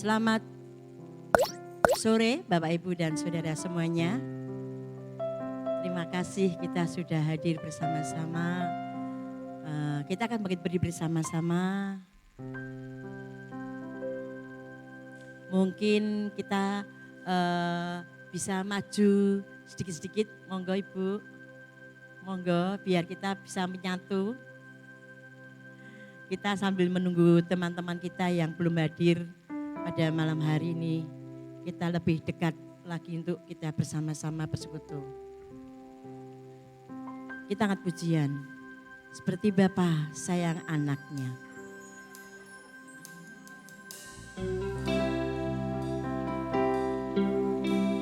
Selamat sore Bapak Ibu dan Saudara semuanya. Terima kasih kita sudah hadir bersama-sama. Kita akan berdiri bersama-sama. Mungkin kita bisa maju sedikit-sedikit. Monggo Ibu, monggo biar kita bisa menyatu. Kita sambil menunggu teman-teman kita yang belum hadir pada malam hari ini, kita lebih dekat lagi untuk kita bersama-sama bersekutu. Kita angkat pujian, seperti Bapa sayang anaknya.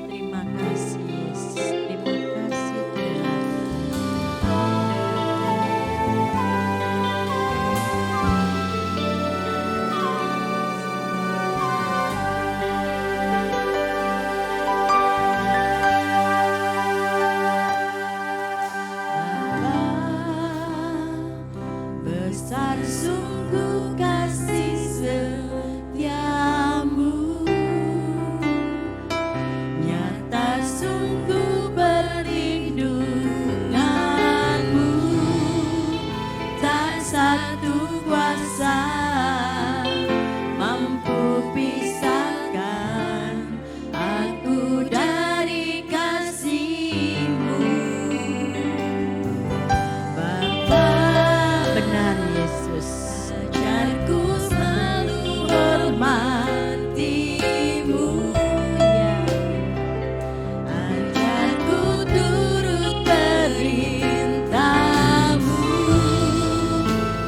Terima kasih Yesus, terima kasih Tuhan. Besar sungguh kasih setiamu, nyata sungguh perlindunganmu, tak satu kuasa mampu pisahkan aku dari kasih-Mu. Bapa, benar Yesus, ajarku selalu hormati-Mu, ya. Ajarku turut perintah-Mu,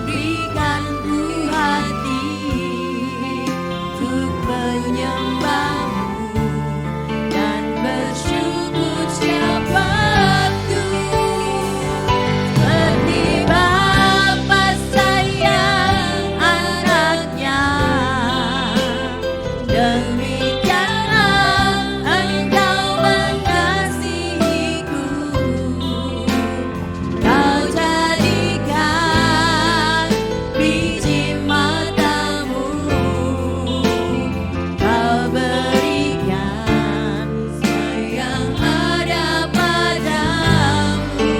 berikan ku hati untuk menyembah-Mu dan bersyukur setiap waktu. Seperti Bapa sayang anaknya, demikianlah Engkau mengasihiku. Kau jadikan biji mata-Mu, Kau berikan sayang ada padamu.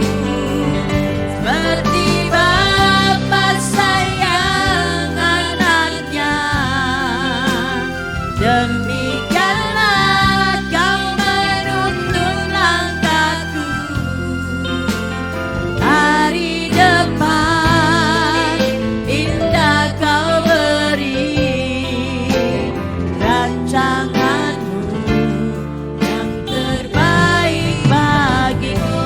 Seperti Bapa sayang anaknya, demikianlah Kau menuntun langkahku. Hari depan indah Kau beri, rancangan-Mu yang terbaik bagiku.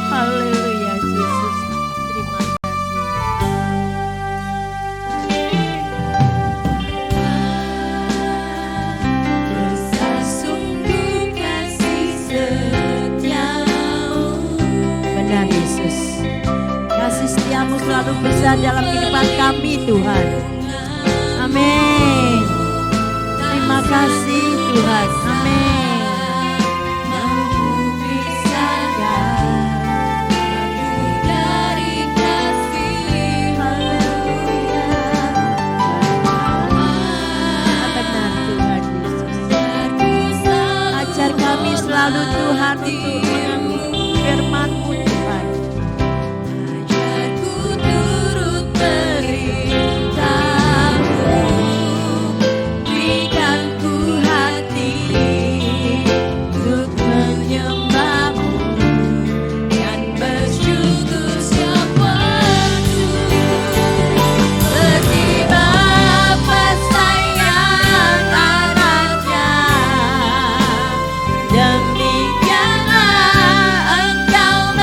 Haleluya Yesus, terima kasih. Besar sungguh kasih setiamu. Benar Yesus, kasih setiamu selalu besar dalam kehidupan kami Tuhan. Amin. Terima kasih Tuhan. Amin. Mampu pisahkan aku dari kasih. Haleluya. Benar Tuhan Yesus. Ajar kami selalu Tuhan untuk mengerti firman-Mu Tuhan. Ajarku turut perintah-Mu, berikan ku hati untuk menyembah-Mu dan bersyukur setiap waktu. Seperti Bapa sayang anaknya, demikianlah Engkau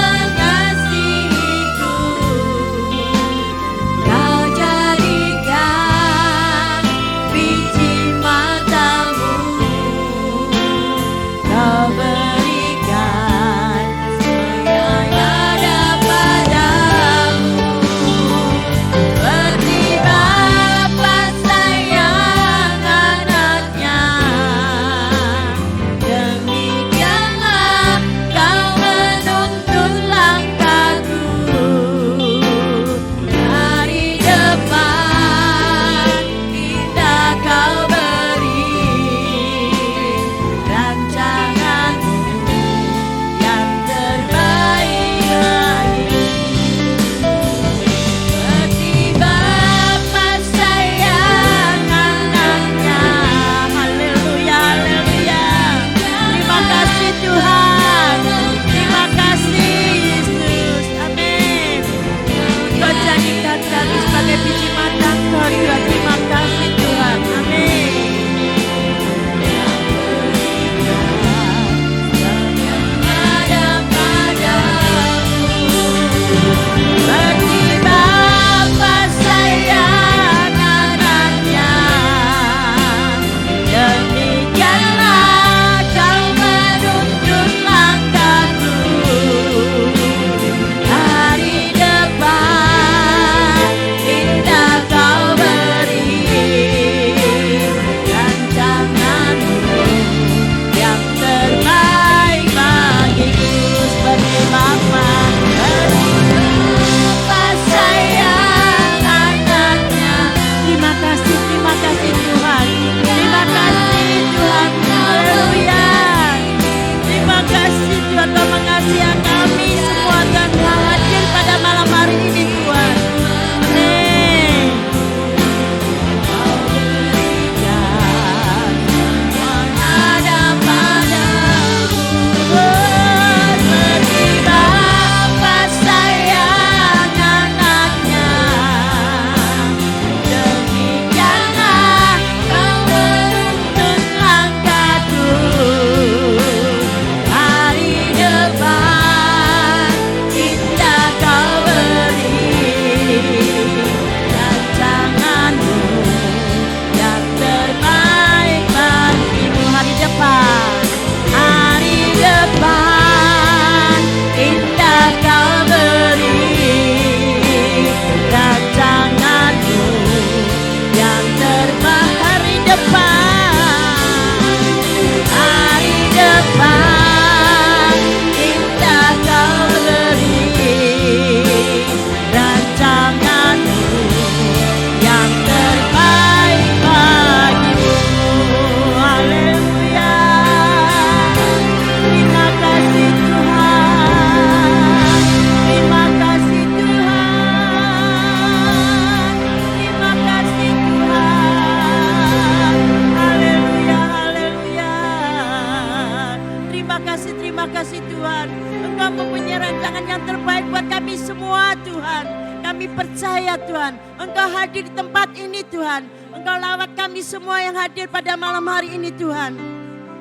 Terima kasih Tuhan. Engkau mempunyai rancangan yang terbaik buat kami semua Tuhan. Kami percaya Tuhan, Engkau hadir di tempat ini Tuhan. Engkau lawat kami semua yang hadir pada malam hari ini Tuhan.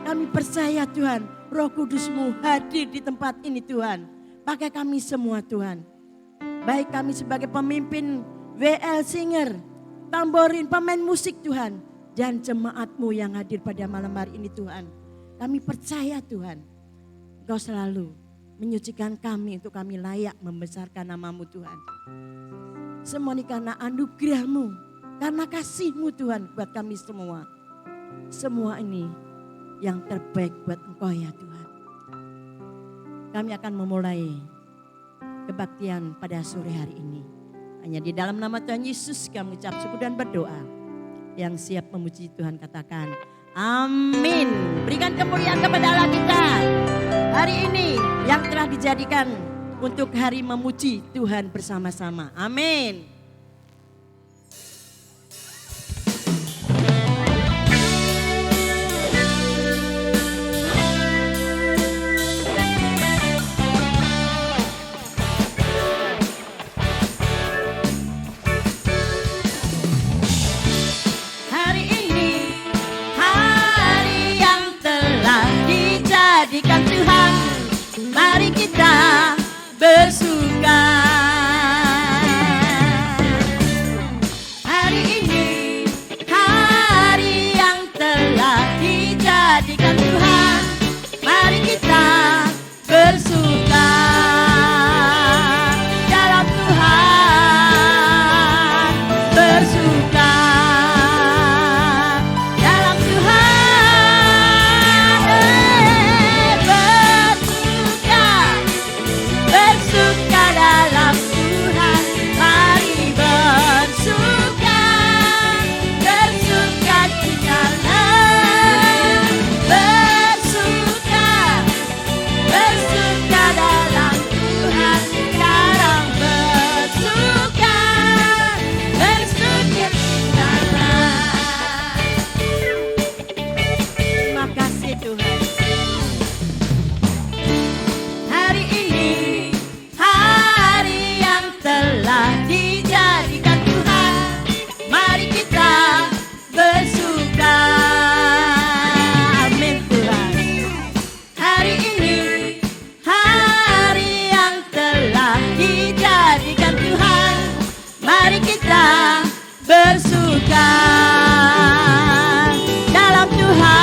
Kami percaya Tuhan, Roh Kudus-Mu hadir di tempat ini Tuhan. Pakai kami semua Tuhan. Baik kami sebagai pemimpin WL Singer, tamborin, pemain musik Tuhan. Dan jemaat-Mu yang hadir pada malam hari ini Tuhan. Kami percaya Tuhan, Engkau selalu menyucikan kami untuk kami layak membesarkan nama-Mu Tuhan. Semua ini karena anugerah-Mu, karena kasih-Mu Tuhan buat kami semua. Semua ini yang terbaik buat Engkau ya Tuhan. Kami akan memulai kebaktian pada sore hari ini. Hanya di dalam nama Tuhan Yesus kami ucap syukur dan berdoa. Yang siap memuji Tuhan katakan amin. Berikan kemuliaan kepada Allah kita. Hari ini yang telah dijadikan untuk hari memuji Tuhan bersama-sama. Amin. Hari ini hari yang telah dijadikan Tuhan. Mari kita bersuka. Hari ini hari yang telah dijadikan Tuhan. Mari kita bersuka dalam Tuhan. Bersuka dalam Tuhan. Bersuka dalam Tuhan, mari bersuka, bersuka citalah, bersuka, bersuka dalam Tuhan, sekarang bersuka, bersuka citalah. Terima kasih Tuhan. Hari ini hari yang telah dijadikan Tuhan. Mari kita bersuka. Amin Tuhan. Hari ini hari yang telah dijadikan Tuhan. Mari kita bersuka dalam Tuhan.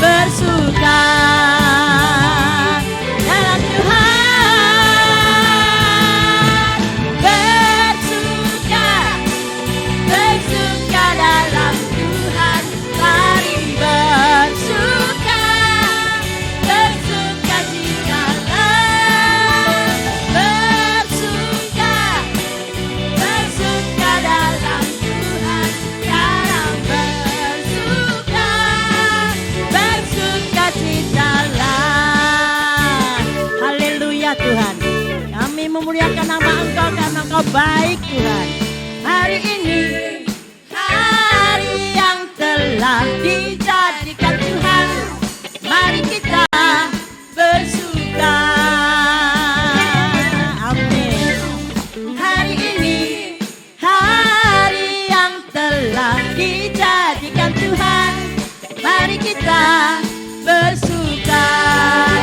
Bersuka dalam Tuhan. Bersuka, bersuka dalam Tuhan. Mari bersuka, bersuka citalah. Bersuka, bersuka dalam Tuhan. Sekarang bersuka, bersuka citalah. Haleluya Tuhan. Kami memuliakan nama Engkau karena Engkau baik Tuhan. Hari ini hari yang telah dijadikan Tuhan. Mari kita bersuka. Amin. Hari ini hari yang telah dijadikan Tuhan. Mari kita bersuka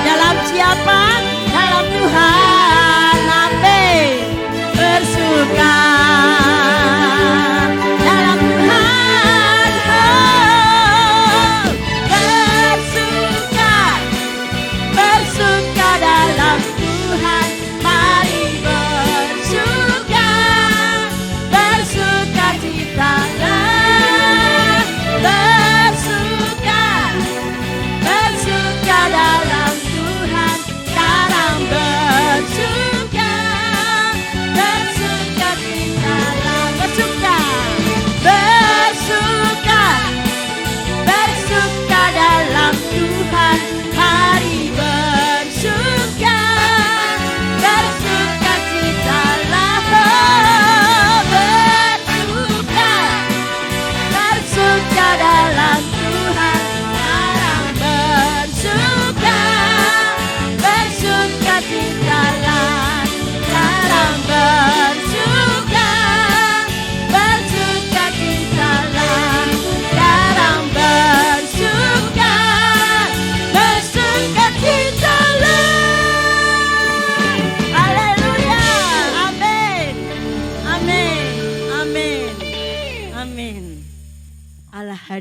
dalam siapa? Dalam Tuhan. Amin. Bersuka dalam Tuhan. Oh,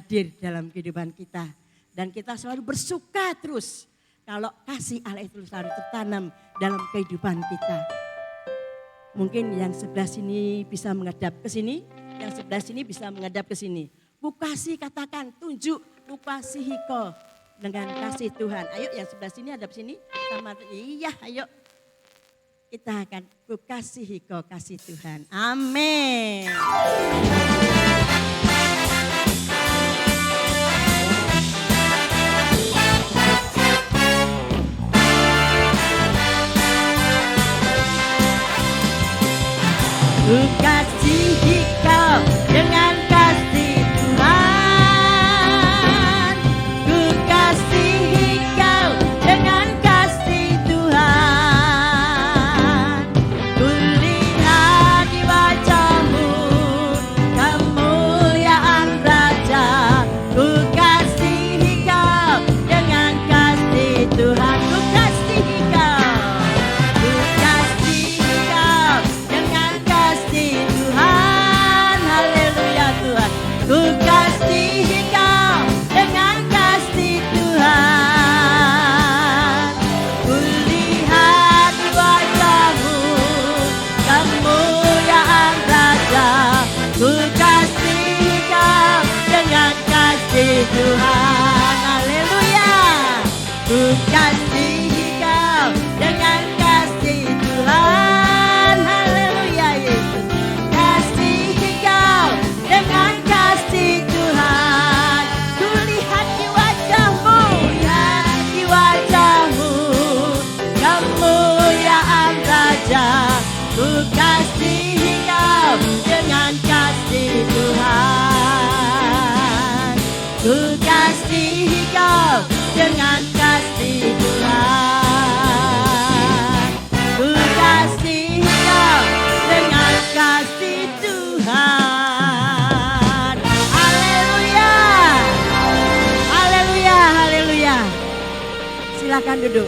hadir dalam kehidupan kita. Dan kita selalu bersuka terus kalau kasih Allah itu selalu tertanam dalam kehidupan kita. Mungkin yang sebelah sini bisa menghadap ke sini, yang sebelah sini bisa menghadap ke sini. Kukasih, katakan, tunjuk, kukasihi kau dengan kasih Tuhan. Ayo yang sebelah sini hadap sini sama, iya ayo. Kita akan kukasihi kau kasih Tuhan. Amin. Kukasihi kau dengan kasih Tuhan. Kukasihi kau dengan kasih Tuhan. Kulihat di wajahmu kemuliaan Raja. Kukasihi kau dengan kasih Tuhan. Kukasihi kau. Kukasihi kau dengan kasih Tuhan. Haleluya Tuhan. Kukasihi kau dengan kasih Tuhan. Kulihat di wajahmu kemuliaan Raja. Kukasihi kau dengan kasih Tuhan. Haleluya. Kukasihi kau dengan kasih Tuhan. Haleluya Yesus. Kasihi kau dengan kasih Tuhan. Kulihat di wajahmu, ya di wajahmu kemuliaan Raja. Kukasihi kau dengan kasih Tuhan. Kukasihi kau dengan kasih Tuhan. Kukasihi kau dengan kasih Tuhan. Haleluya. Haleluya, haleluya. Silakan duduk.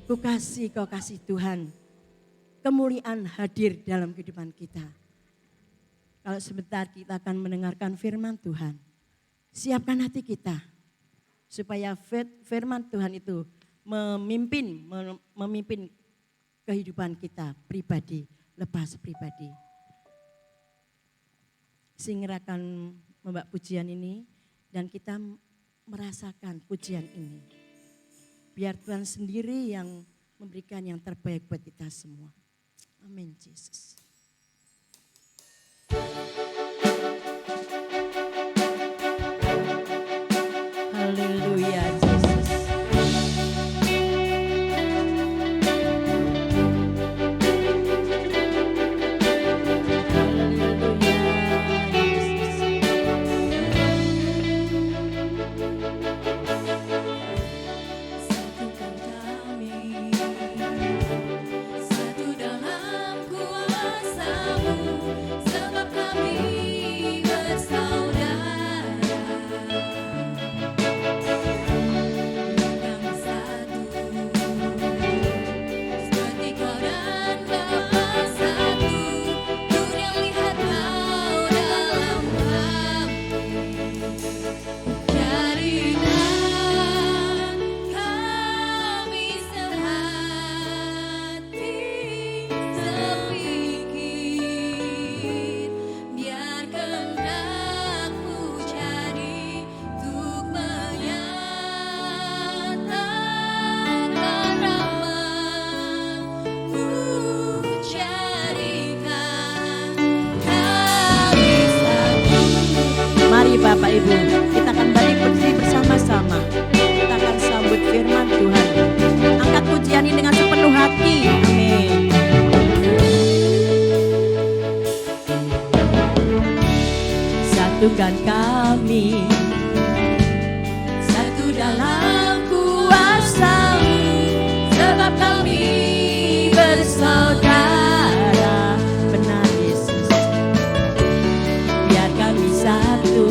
Kukasih kau kasih Tuhan. Kemuliaan hadir dalam kehidupan kita. Kalau sebentar kita akan mendengarkan firman Tuhan. Siapkan hati kita. Supaya firman Tuhan itu memimpin kehidupan kita pribadi, lepas pribadi. Singer akan membawa pujian ini dan kita merasakan pujian ini. Biar Tuhan sendiri yang memberikan yang terbaik buat kita semua. Amin Yesus. Haleluya Yesus. Satu dalam kuasa-Mu, sebab kami Bapak Ibu, kita akan balik berdiri bersama-sama. Kita akan sambut firman Tuhan. Angkat pujian ini dengan sepenuh hati. Amin. Satukan kami, satu dalam kuasa-Mu, sebab kami bersaudara. Benar Yesus, biar kami satu.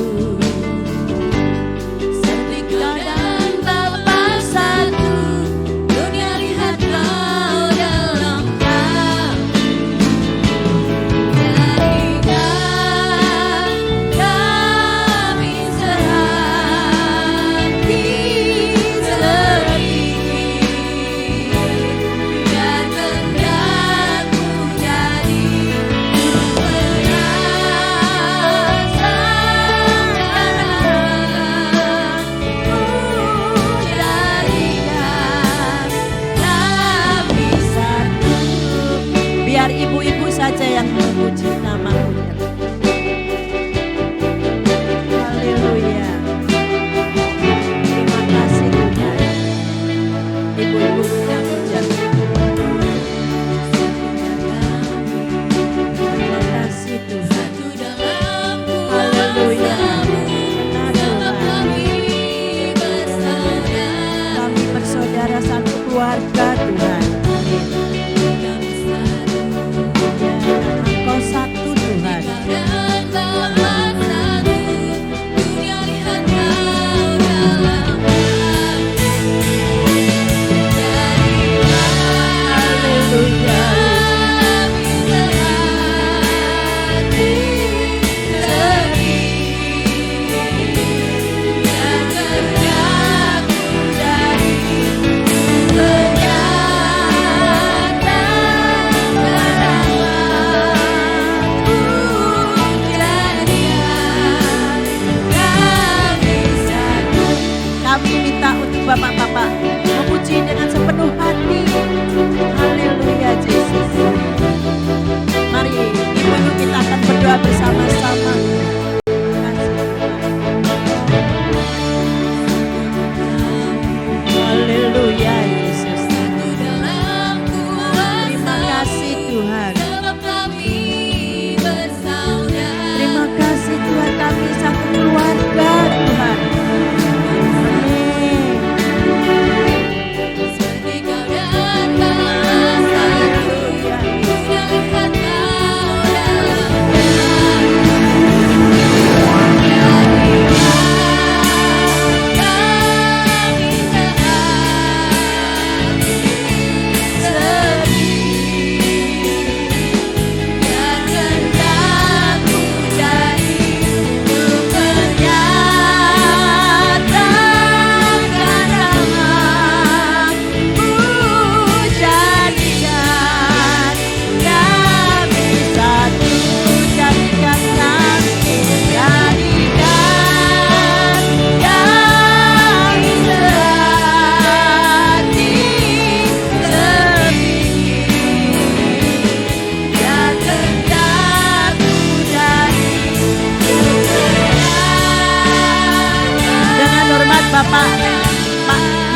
Pak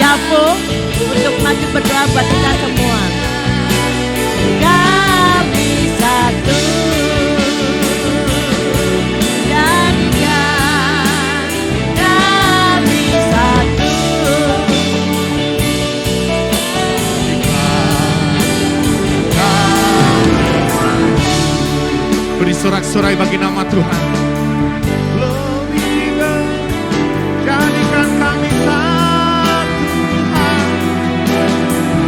Yafo untuk maju berdoa buat kita semua. Kami satu, jadikan kami satu. Beri sorak-sorai bagi nama Tuhan. Jadikan kami satu Tuhan.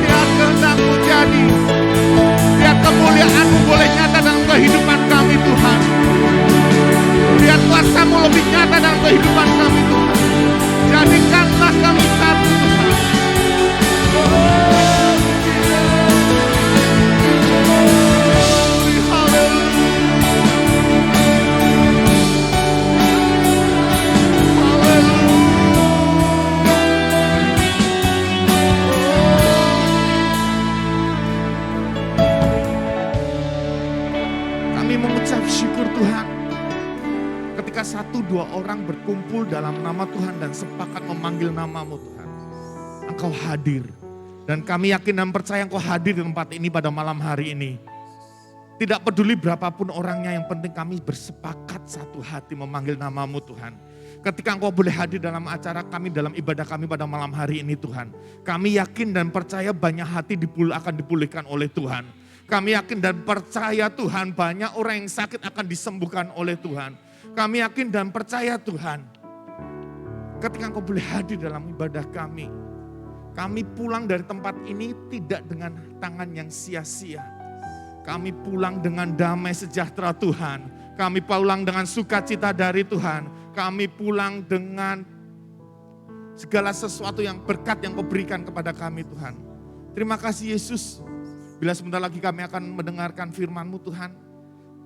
Biar kehendak-Mu jadi. Biar kemuliaan-Mu boleh nyata dalam kehidupan kami Tuhan. Biar kuasa-Mu lebih nyata dalam kehidupan kami Tuhan. Jadikanlah kami satu Tuhan. Kami mengucap syukur Tuhan. Ketika 1-2 orang berkumpul dalam nama Tuhan dan sepakat memanggil nama-Mu Tuhan. Engkau hadir. Dan kami yakin dan percaya Engkau hadir di tempat ini pada malam hari ini. Tidak peduli berapapun orangnya, yang penting kami bersepakat satu hati memanggil nama-Mu Tuhan. Ketika Engkau boleh hadir dalam acara kami, dalam ibadah kami pada malam hari ini Tuhan. Kami yakin dan percaya banyak hati akan dipulihkan oleh Tuhan. Kami yakin dan percaya Tuhan, banyak orang yang sakit akan disembuhkan oleh Tuhan. Kami yakin dan percaya Tuhan, ketika Engkau boleh hadir dalam ibadah kami pulang dari tempat ini tidak dengan tangan yang sia-sia. Kami pulang dengan damai sejahtera Tuhan. Kami pulang dengan sukacita dari Tuhan. Kami pulang dengan segala sesuatu yang berkat yang Kau berikan kepada kami Tuhan. Terima kasih Yesus. Bila sebentar lagi kami akan mendengarkan firman-Mu Tuhan.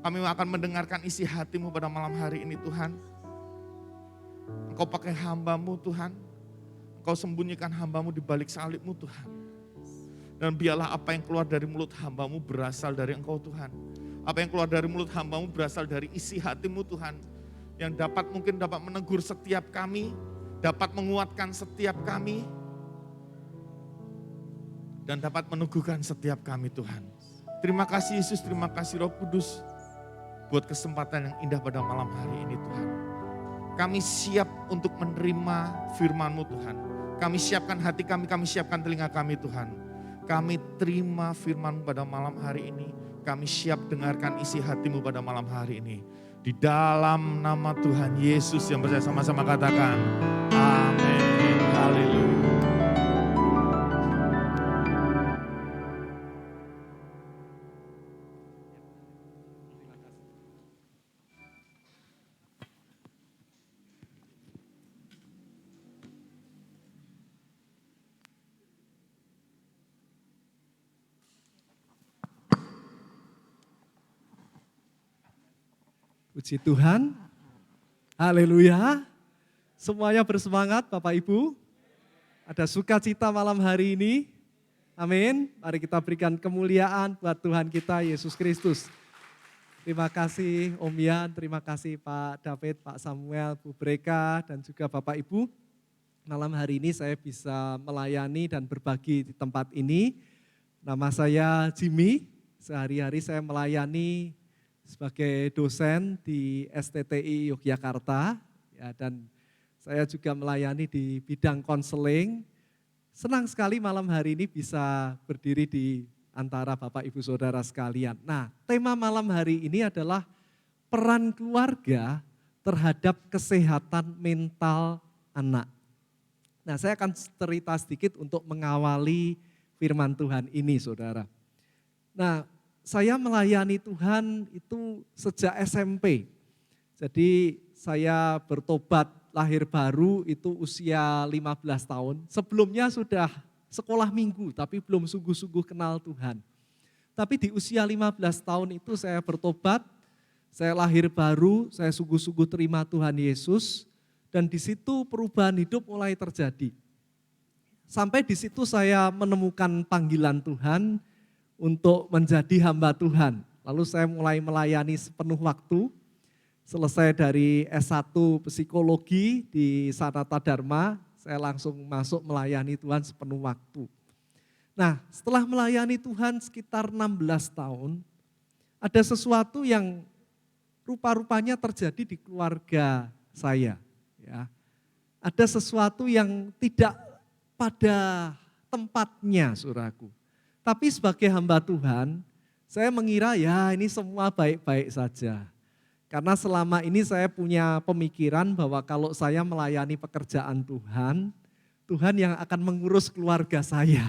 Kami akan mendengarkan isi hati-Mu pada malam hari ini Tuhan. Engkau pakai hamba-Mu Tuhan. Engkau sembunyikan hamba-Mu di balik salib-Mu Tuhan. Dan biarlah apa yang keluar dari mulut hamba-Mu berasal dari Engkau Tuhan. Apa yang keluar dari mulut hamba-Mu berasal dari isi hati-Mu Tuhan. Yang mungkin dapat menegur setiap kami. Dapat menguatkan setiap kami. Dan dapat meneguhkan setiap kami Tuhan. Terima kasih Yesus, terima kasih Roh Kudus. Buat kesempatan yang indah pada malam hari ini Tuhan. Kami siap untuk menerima firman-Mu Tuhan. Kami siapkan hati kami siapkan telinga kami Tuhan. Kami terima firman-Mu pada malam hari ini. Kami siap dengarkan isi hati-Mu pada malam hari ini. Di dalam nama Tuhan Yesus yang percaya sama-sama katakan. Amin. Haleluya. Puji Tuhan, haleluya. Semuanya bersemangat Bapak Ibu. Ada sukacita malam hari ini. Amin. Mari kita berikan kemuliaan buat Tuhan kita Yesus Kristus. Terima kasih Om Yan, terima kasih Pak David, Pak Samuel, Bu Breka, dan juga Bapak Ibu. Malam hari ini saya bisa melayani dan berbagi di tempat ini. Nama saya Jimmy, sehari-hari saya melayani sebagai dosen di STTI Yogyakarta, ya, dan saya juga melayani di bidang konseling. Senang sekali malam hari ini bisa berdiri di antara Bapak Ibu Saudara sekalian. Nah, tema malam hari ini adalah peran keluarga terhadap kesehatan mental anak. Nah, saya akan cerita sedikit untuk mengawali firman Tuhan ini, Saudara. Nah, saya melayani Tuhan itu sejak SMP. Jadi saya bertobat lahir baru itu usia 15 tahun. Sebelumnya sudah sekolah minggu tapi belum sungguh-sungguh kenal Tuhan. Tapi di usia 15 tahun itu saya bertobat, saya lahir baru, saya sungguh-sungguh terima Tuhan Yesus. Dan di situ perubahan hidup mulai terjadi. Sampai di situ saya menemukan panggilan Tuhan untuk menjadi hamba Tuhan. Lalu saya mulai melayani sepenuh waktu, selesai dari S1 Psikologi di Sanata Dharma, saya langsung masuk melayani Tuhan sepenuh waktu. Nah, setelah melayani Tuhan sekitar 16 tahun, ada sesuatu yang rupa-rupanya terjadi di keluarga saya. Ya. Ada sesuatu yang tidak pada tempatnya, saudaraku. Tapi sebagai hamba Tuhan, saya mengira ya ini semua baik-baik saja. Karena selama ini saya punya pemikiran bahwa kalau saya melayani pekerjaan Tuhan, Tuhan yang akan mengurus keluarga saya.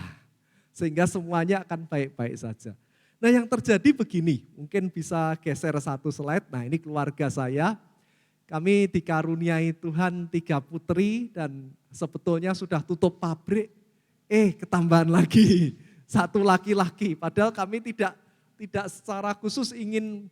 Sehingga semuanya akan baik-baik saja. Nah yang terjadi begini, mungkin bisa geser satu slide. Nah ini keluarga saya, kami dikaruniai Tuhan 3 putri dan sebetulnya sudah tutup pabrik. Ketambahan lagi, 1 laki-laki. Padahal kami tidak secara khusus ingin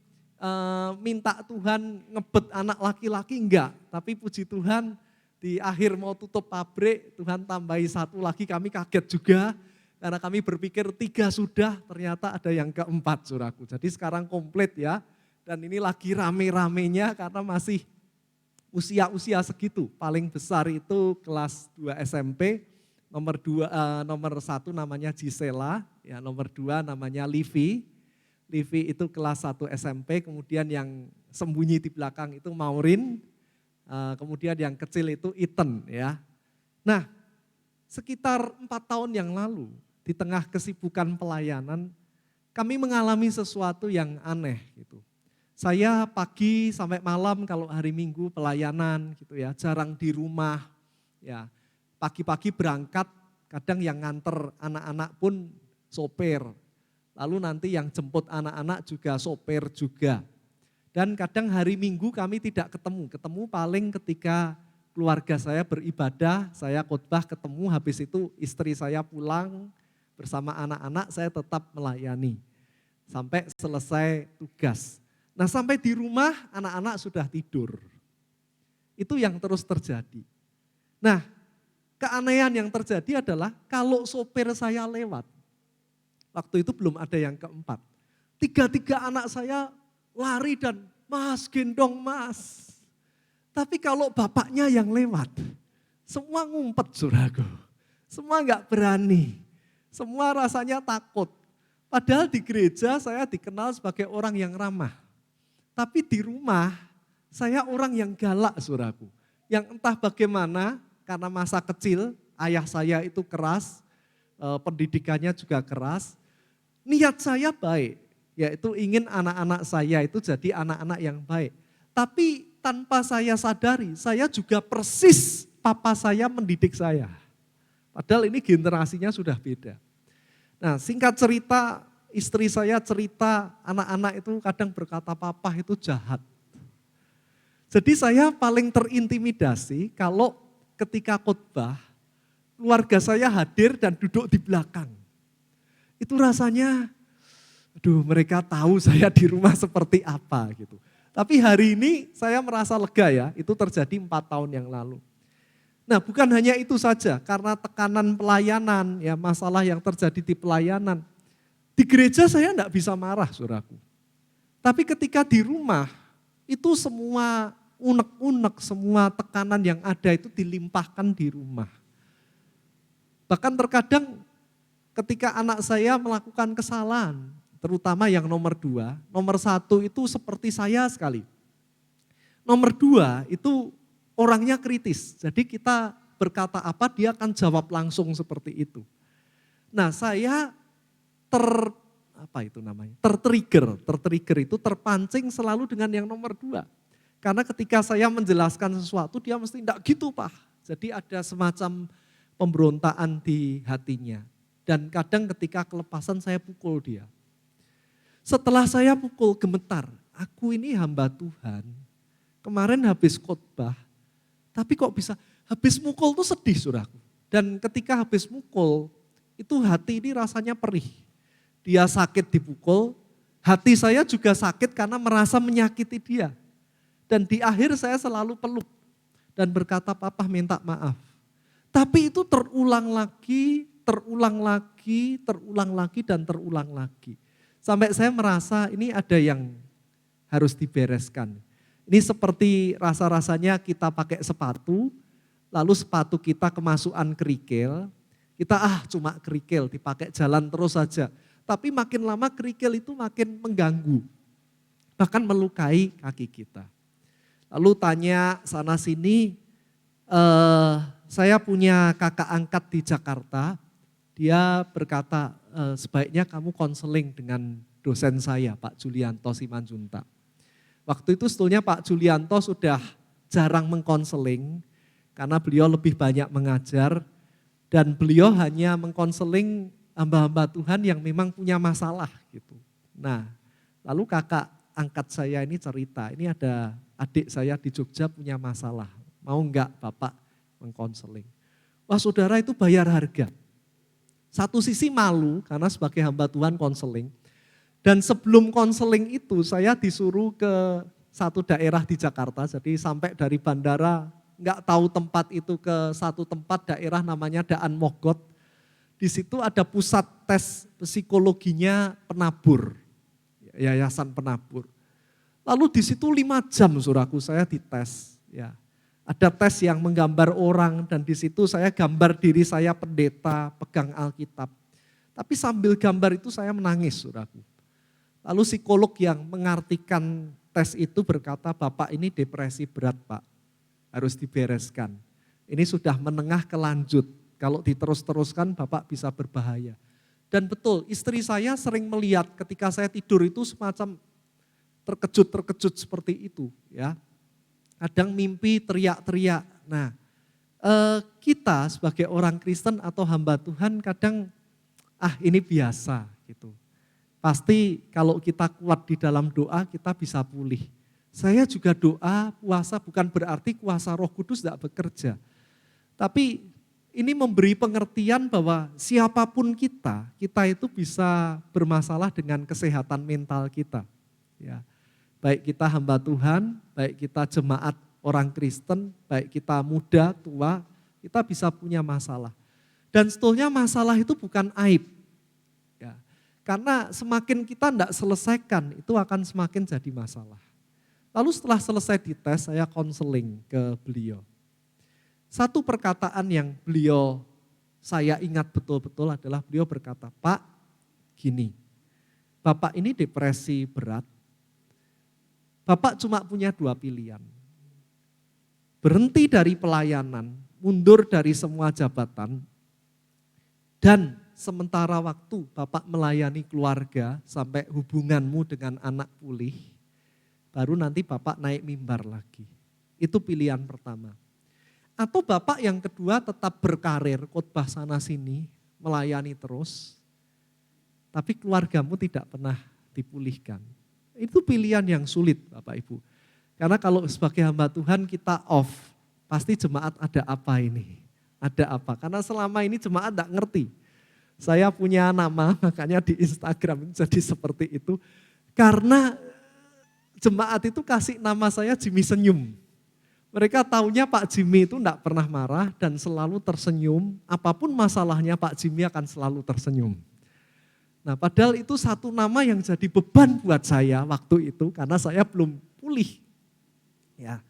minta Tuhan ngebet anak laki-laki, enggak. Tapi puji Tuhan di akhir mau tutup pabrik, Tuhan tambahi 1 lagi, kami kaget juga. Karena kami berpikir 3 sudah, ternyata ada yang keempat, saudaraku. Jadi sekarang komplit ya. Dan ini lagi rame-ramenya karena masih usia-usia segitu. Paling besar itu kelas 2 SMP, nomor 1 namanya Gisela, ya nomor 2 namanya Livi. Livi itu kelas 1 SMP, kemudian yang sembunyi di belakang itu Maureen, kemudian yang kecil itu Ethan ya. Nah, sekitar 4 tahun yang lalu, di tengah kesibukan pelayanan, kami mengalami sesuatu yang aneh gitu. Saya pagi sampai malam kalau hari Minggu pelayanan gitu ya, jarang di rumah ya. Pagi-pagi berangkat, kadang yang nganter anak-anak pun sopir. Lalu nanti yang jemput anak-anak juga sopir juga. Dan kadang hari Minggu kami tidak ketemu paling ketika keluarga saya beribadah, saya khotbah ketemu, habis itu istri saya pulang bersama anak-anak, saya tetap melayani. Sampai selesai tugas. Nah sampai di rumah anak-anak sudah tidur. Itu yang terus terjadi. Nah keanehan yang terjadi adalah kalau sopir saya lewat, waktu itu belum ada yang keempat. 3 anak saya lari dan mas gendong mas. Tapi kalau bapaknya yang lewat, semua ngumpet saudaraku. Semua enggak berani, semua rasanya takut. Padahal di gereja saya dikenal sebagai orang yang ramah. Tapi di rumah saya orang yang galak saudaraku. Yang entah bagaimana karena masa kecil ayah saya itu keras, pendidikannya juga keras. Niat saya baik, yaitu ingin anak-anak saya itu jadi anak-anak yang baik. Tapi tanpa saya sadari, saya juga persis papa saya mendidik saya. Padahal ini generasinya sudah beda. Nah singkat cerita, istri saya cerita anak-anak itu kadang berkata papa itu jahat. Jadi saya paling terintimidasi kalau ketika khotbah, keluarga saya hadir dan duduk di belakang. Itu rasanya, aduh mereka tahu saya di rumah seperti apa gitu. Tapi hari ini saya merasa lega ya, itu terjadi 4 tahun yang lalu. Nah bukan hanya itu saja, karena tekanan pelayanan, ya masalah yang terjadi di pelayanan. Di gereja saya enggak bisa marah saudaraku. Tapi ketika di rumah, itu semua unek-unek, semua tekanan yang ada itu dilimpahkan di rumah. Bahkan terkadang ketika anak saya melakukan kesalahan, terutama yang nomor 2, nomor 1 itu seperti saya sekali. Nomor 2 itu orangnya kritis, jadi kita berkata apa dia akan jawab langsung seperti itu. Nah saya tertrigger itu terpancing selalu dengan yang nomor 2. Karena ketika saya menjelaskan sesuatu dia mesti enggak gitu Pak. Jadi ada semacam pemberontakan di hatinya. Dan kadang ketika kelepasan saya pukul dia. Setelah saya pukul gemetar, aku ini hamba Tuhan. Kemarin habis khotbah, tapi kok bisa habis mukul tuh sedih saudaraku. Dan ketika habis mukul, itu hati ini rasanya perih. Dia sakit dipukul, hati saya juga sakit karena merasa menyakiti dia. Dan di akhir saya selalu peluk dan berkata, Papa minta maaf. Tapi itu terulang lagi, dan terulang lagi. Sampai saya merasa ini ada yang harus dibereskan. Ini seperti rasa-rasanya kita pakai sepatu, lalu sepatu kita kemasukan kerikil, kita cuma kerikil, dipakai jalan terus saja. Tapi makin lama kerikil itu makin mengganggu, bahkan melukai kaki kita. Lalu tanya sana sini, saya punya kakak angkat di Jakarta, dia berkata sebaiknya kamu konseling dengan dosen saya, Pak Julianto Simanjuntak. Waktu itu sebetulnya Pak Julianto sudah jarang mengkonseling, karena beliau lebih banyak mengajar, dan beliau hanya mengkonseling hamba-hamba Tuhan yang memang punya masalah gitu. Nah, lalu kakak angkat saya ini cerita, ini ada adik saya di Jogja punya masalah, mau enggak Bapak mengkonseling? Wah saudara, itu bayar harga. Satu sisi malu karena sebagai hamba Tuhan konseling, dan sebelum konseling itu saya disuruh ke satu daerah di Jakarta, jadi sampai dari bandara enggak tahu tempat itu ke satu tempat daerah namanya Daan Mogot. Di situ ada pusat tes psikologinya penabur, yayasan penabur. Lalu di situ 5 jam saudaraku saya dites. Ya. Ada tes yang menggambar orang dan di situ saya gambar diri saya pendeta pegang Alkitab. Tapi sambil gambar itu saya menangis saudaraku. Lalu psikolog yang mengartikan tes itu berkata, Bapak ini depresi berat Pak, harus dibereskan. Ini sudah menengah ke lanjut. Kalau diterus-teruskan Bapak bisa berbahaya. Dan betul, istri saya sering melihat ketika saya tidur itu semacam terkejut-terkejut seperti itu. Ya, kadang mimpi teriak-teriak. Nah, kita sebagai orang Kristen atau hamba Tuhan kadang, ini biasa gitu. Pasti kalau kita kuat di dalam doa kita bisa pulih. Saya juga doa, puasa bukan berarti kuasa Roh Kudus tidak bekerja. Tapi ini memberi pengertian bahwa siapapun kita itu bisa bermasalah dengan kesehatan mental kita. Ya. Baik kita hamba Tuhan, baik kita jemaat orang Kristen, baik kita muda, tua, kita bisa punya masalah. Dan sebetulnya masalah itu bukan aib. Ya. Karena semakin kita tidak selesaikan, itu akan semakin jadi masalah. Lalu setelah selesai dites, saya konseling ke beliau. Satu perkataan yang saya ingat betul-betul adalah beliau berkata, Pak, gini, Bapak ini depresi berat, Bapak cuma punya 2 pilihan. Berhenti dari pelayanan, mundur dari semua jabatan, dan sementara waktu Bapak melayani keluarga sampai hubunganmu dengan anak pulih, baru nanti Bapak naik mimbar lagi. Itu pilihan pertama. Atau Bapak yang kedua tetap berkarir, khotbah sana sini, melayani terus, tapi keluargamu tidak pernah dipulihkan. Itu pilihan yang sulit Bapak Ibu. Karena kalau sebagai hamba Tuhan kita off, pasti jemaat ada apa ini? Ada apa? Karena selama ini jemaat tidak ngerti. Saya punya nama, makanya di Instagram jadi seperti itu. Karena jemaat itu kasih nama saya Jimmy Senyum. Mereka taunya Pak Jimmy itu tidak pernah marah dan selalu tersenyum. Apapun masalahnya Pak Jimmy akan selalu tersenyum. Nah padahal itu satu nama yang jadi beban buat saya waktu itu karena saya belum pulih. Ya.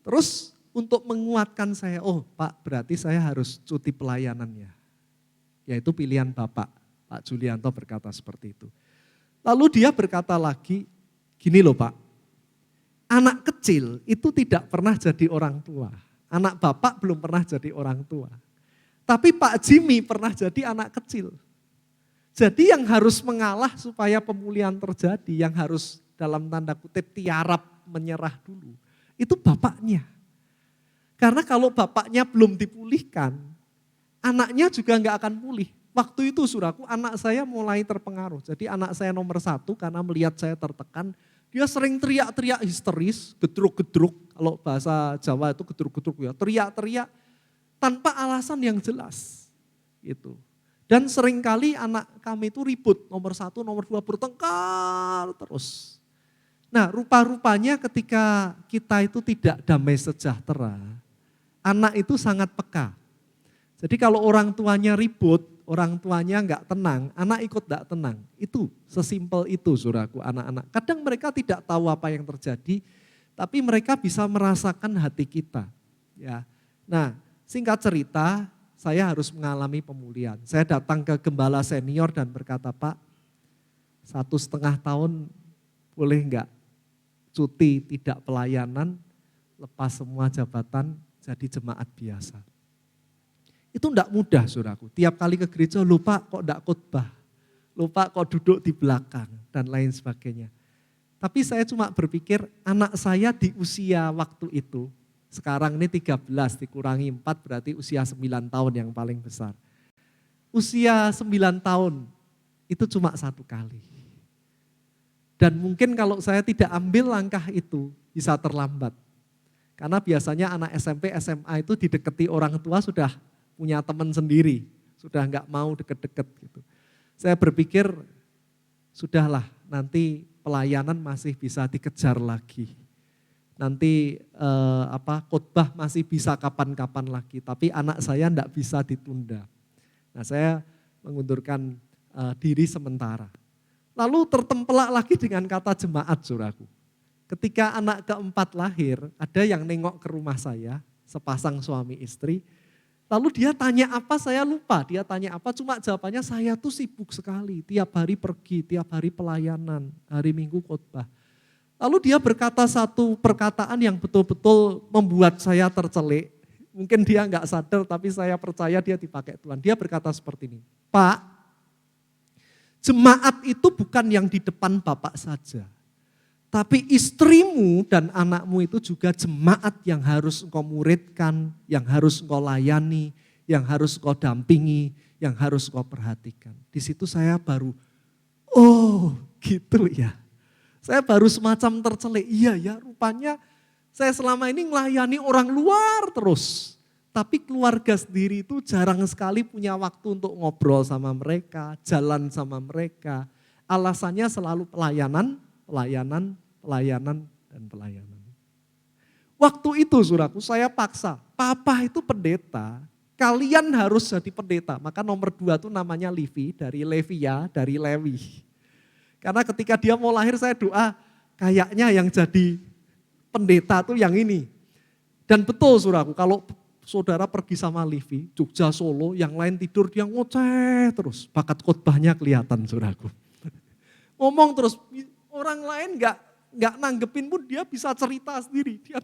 Terus untuk menguatkan saya, Pak berarti saya harus cuti pelayanannya. Yaitu pilihan Bapak, Pak Julianto berkata seperti itu. Lalu dia berkata lagi, gini loh Pak. Anak kecil itu tidak pernah jadi orang tua. Anak Bapak belum pernah jadi orang tua. Tapi Pak Jimmy pernah jadi anak kecil. Jadi yang harus mengalah supaya pemulihan terjadi, yang harus dalam tanda kutip tiarap menyerah dulu, itu bapaknya. Karena kalau bapaknya belum dipulihkan, anaknya juga enggak akan pulih. Waktu itu saudaraku, anak saya mulai terpengaruh. Jadi anak saya nomor 1 karena melihat saya tertekan, dia sering teriak-teriak histeris, gedruk-gedruk, kalau bahasa Jawa itu gedruk-gedruk ya, teriak-teriak tanpa alasan yang jelas. Gitu. Dan seringkali anak kami itu ribut, nomor 1, nomor 2 bertengkar terus. Nah rupa-rupanya ketika kita itu tidak damai sejahtera, anak itu sangat peka. Jadi kalau orang tuanya ribut, orang tuanya enggak tenang, anak ikut enggak tenang. Itu sesimpel itu saudaraku anak-anak. Kadang mereka tidak tahu apa yang terjadi, tapi mereka bisa merasakan hati kita. Ya. Nah, singkat cerita, saya harus mengalami pemulihan. Saya datang ke gembala senior dan berkata, Pak, 1,5 tahun boleh enggak cuti tidak pelayanan, lepas semua jabatan jadi jemaat biasa. Itu enggak mudah, saudaraku. Tiap kali ke gereja, lupa kok enggak khotbah, lupa kok duduk di belakang, dan lain sebagainya. Tapi saya cuma berpikir anak saya di usia waktu itu, sekarang ini 13 dikurangi 4 berarti usia 9 tahun yang paling besar. Usia 9 tahun itu cuma 1 kali. Dan mungkin kalau saya tidak ambil langkah itu bisa terlambat. Karena biasanya anak SMP, SMA itu didekati orang tua sudah punya teman sendiri. Sudah enggak mau deket-deket gitu. Saya berpikir sudahlah nanti pelayanan masih bisa dikejar lagi. Nanti khotbah masih bisa kapan-kapan lagi, tapi anak saya enggak bisa ditunda. Nah, saya mengundurkan diri sementara. Lalu tertempelak lagi dengan kata jemaat, saudaraku. Ketika anak keempat lahir, ada yang nengok ke rumah saya, sepasang suami istri. Lalu dia tanya apa, saya lupa. Dia tanya apa, cuma jawabannya saya tuh sibuk sekali. Tiap hari pergi, tiap hari pelayanan, hari Minggu khotbah. Lalu dia berkata satu perkataan yang betul-betul membuat saya tercelik. Mungkin dia enggak sadar, tapi saya percaya dia dipakai Tuhan. Dia berkata seperti ini, Pak, jemaat itu bukan yang di depan Bapak saja. Tapi istrimu dan anakmu itu juga jemaat yang harus engkau muridkan, yang harus engkau layani, yang harus engkau dampingi, yang harus engkau perhatikan. Di situ saya baru, oh gitu ya. Saya baru semacam tercelik, iya ya rupanya saya selama ini melayani orang luar terus. Tapi keluarga sendiri itu jarang sekali punya waktu untuk ngobrol sama mereka, jalan sama mereka. Alasannya selalu pelayanan, dan pelayanan. Waktu itu saudaraku saya paksa, papa itu pendeta, kalian harus jadi pendeta. Maka nomor 2 itu namanya Levi, dari Levia, dari Lewi. Karena ketika dia mau lahir saya doa, kayaknya yang jadi pendeta tuh yang ini. Dan betul saudaraku, kalau saudara pergi sama Levi, Jogja, Solo, yang lain tidur dia ngoceh terus. Bakat khotbahnya kelihatan saudaraku. Ngomong terus, orang lain enggak nanggepin pun dia bisa cerita sendiri. Dia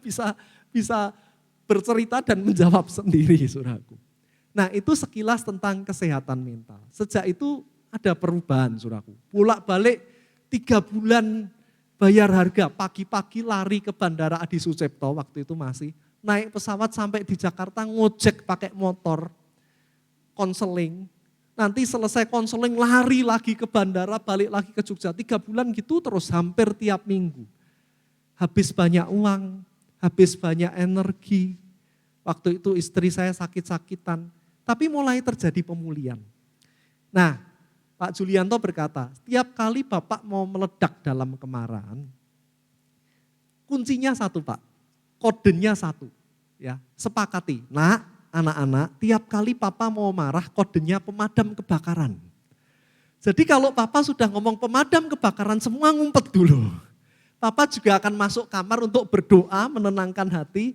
bisa bercerita dan menjawab sendiri saudaraku. Nah itu sekilas tentang kesehatan mental. Sejak itu ada perubahan saudaraku. Bolak-balik 3 bulan bayar harga, pagi-pagi lari ke Bandara Adi Sucipto waktu itu masih. Naik pesawat sampai di Jakarta ngojek pakai motor, konseling. Nanti selesai konseling lari lagi ke bandara, balik lagi ke Jogja. 3 bulan gitu terus hampir tiap minggu. Habis banyak uang, habis banyak energi. Waktu itu istri saya sakit-sakitan. Tapi mulai terjadi pemulihan. Nah, Pak Julianto berkata, setiap kali Bapak mau meledak dalam kemarahan, kuncinya 1 Pak, kodenya 1. Ya, sepakati, nak, anak-anak, tiap kali papa mau marah kodenya pemadam kebakaran. Jadi kalau papa sudah ngomong pemadam kebakaran semua ngumpet dulu. Papa juga akan masuk kamar untuk berdoa, menenangkan hati.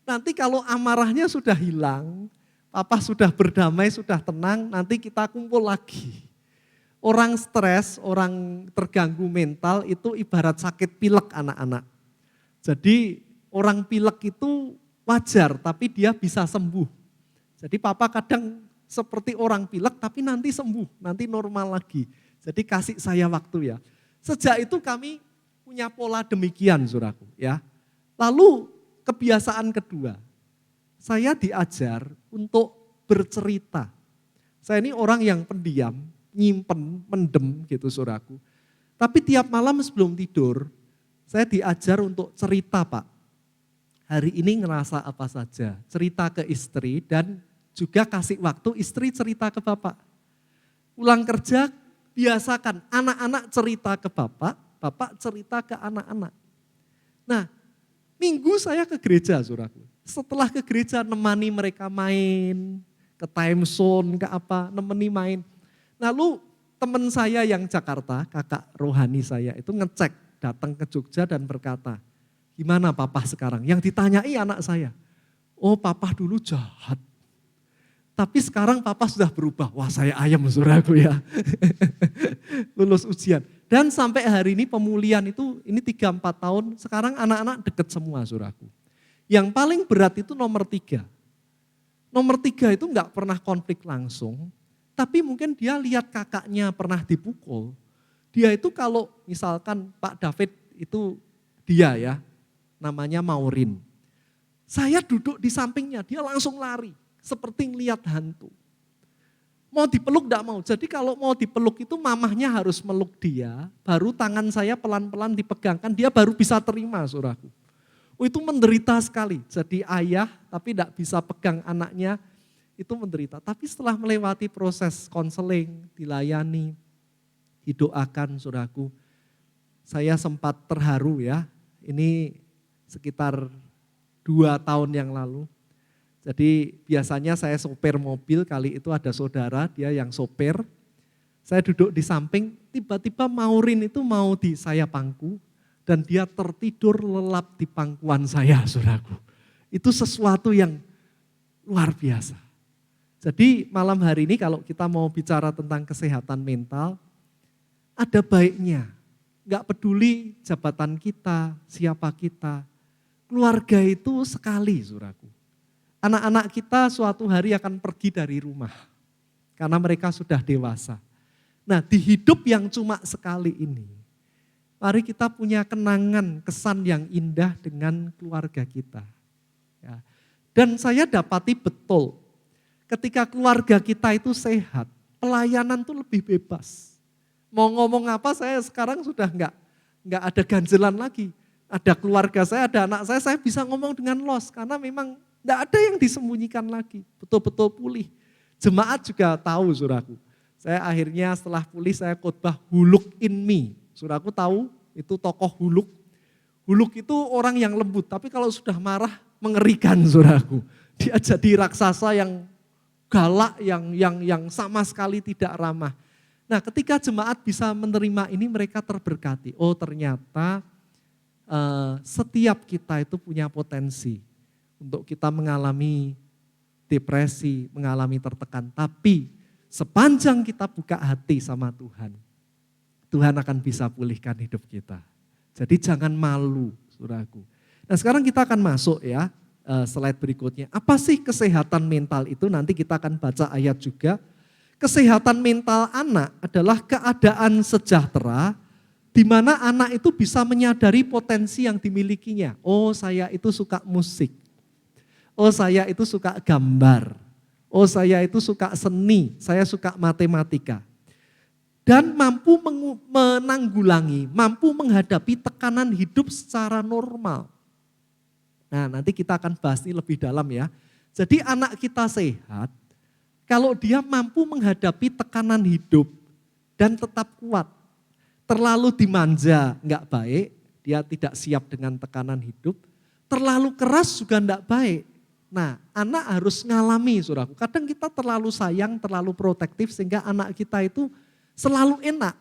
Nanti kalau amarahnya sudah hilang, papa sudah berdamai, sudah tenang, nanti kita kumpul lagi. Orang stres, orang terganggu mental itu ibarat sakit pilek anak-anak. Jadi orang pilek itu wajar, tapi dia bisa sembuh. Jadi papa kadang seperti orang pilek, tapi nanti sembuh, nanti normal lagi. Jadi kasih saya waktu ya. Sejak itu kami punya pola demikian, saudaraku ya. Lalu kebiasaan kedua, saya diajar untuk bercerita. Saya ini orang yang pendiam, nyimpen, mendem gitu saudaraku. Tapi tiap malam sebelum tidur, saya diajar untuk cerita Pak. Hari ini ngerasa apa saja, cerita ke istri dan juga kasih waktu istri cerita ke bapak. Pulang kerja biasakan anak-anak cerita ke bapak, bapak cerita ke anak-anak. Nah, minggu saya ke gereja saudaraku. Setelah ke gereja nemani mereka main, ke time zone, ke apa, nemeni main. Lalu teman saya yang Jakarta, kakak rohani saya itu ngecek, datang ke Jogja dan berkata, gimana papa sekarang? Yang ditanyai anak saya, Oh papa dulu jahat. Tapi sekarang papa sudah berubah. Wah saya ayam saudaraku ya. Lulus ujian. Dan sampai hari ini pemulihan itu ini 3-4 tahun. Sekarang anak-anak deket semua saudaraku. Yang paling berat itu nomor 3. Nomor 3 itu enggak pernah konflik langsung. Tapi mungkin dia lihat kakaknya pernah dipukul. Dia itu kalau misalkan Pak David itu dia ya. Namanya Maurin. Saya duduk di sampingnya, dia langsung lari. Seperti ngeliat hantu. Mau dipeluk enggak mau. Jadi kalau mau dipeluk itu mamahnya harus meluk dia. Baru tangan saya pelan-pelan dipegangkan, dia baru bisa terima saudaraku. Oh, itu menderita sekali. Jadi ayah tapi enggak bisa pegang anaknya, itu menderita. Tapi setelah melewati proses konseling, dilayani, didoakan saudaraku. Saya sempat terharu ya. Ini sekitar 2 tahun yang lalu. Jadi biasanya saya sopir mobil, kali itu ada saudara, dia yang sopir. Saya duduk di samping, tiba-tiba Maurin itu mau di saya pangku, dan dia tertidur lelap di pangkuan saya, saudaraku. Itu sesuatu yang luar biasa. Jadi malam hari ini kalau kita mau bicara tentang kesehatan mental, ada baiknya. Enggak peduli jabatan kita, siapa kita, keluarga itu sekali, saudaraku. Anak-anak kita suatu hari akan pergi dari rumah karena mereka sudah dewasa. Nah di hidup yang cuma sekali ini, mari kita punya kenangan, kesan yang indah dengan keluarga kita. Ya. Dan saya dapati betul, ketika keluarga kita itu sehat, pelayanan itu lebih bebas. Mau ngomong apa saya sekarang sudah enggak ada ganjelan lagi. Ada keluarga saya, ada anak saya bisa ngomong dengan los karena memang tidak ada yang disembunyikan lagi, betul-betul pulih. Jemaat juga tahu saudaraku. Saya akhirnya setelah pulih saya khotbah Huluk in Me. Saudaraku tahu itu tokoh Huluk. Huluk itu orang yang lembut, tapi kalau sudah marah mengerikan saudaraku. Dia jadi raksasa yang galak, yang sama sekali tidak ramah. Nah ketika jemaat bisa menerima ini mereka terberkati. Oh ternyata setiap kita itu punya potensi untuk kita mengalami depresi, mengalami tertekan. Tapi sepanjang kita buka hati sama Tuhan, Tuhan akan bisa pulihkan hidup kita. Jadi jangan malu, saudaraku. Nah sekarang kita akan masuk ya, slide berikutnya. Apa sih kesehatan mental itu? Nanti kita akan baca ayat juga. Kesehatan mental anak adalah keadaan sejahtera di mana anak itu bisa menyadari potensi yang dimilikinya. Oh saya itu suka musik. Oh saya itu suka gambar, oh saya itu suka seni, saya suka matematika. Dan mampu menanggulangi, mampu menghadapi tekanan hidup secara normal. Nah nanti kita akan bahas ini lebih dalam ya. Jadi anak kita sehat, kalau dia mampu menghadapi tekanan hidup dan tetap kuat. Terlalu dimanja enggak baik, dia tidak siap dengan tekanan hidup. Terlalu keras juga enggak baik. Nah, anak harus ngalami, saudaraku. Kadang kita terlalu sayang, terlalu protektif sehingga anak kita itu selalu enak.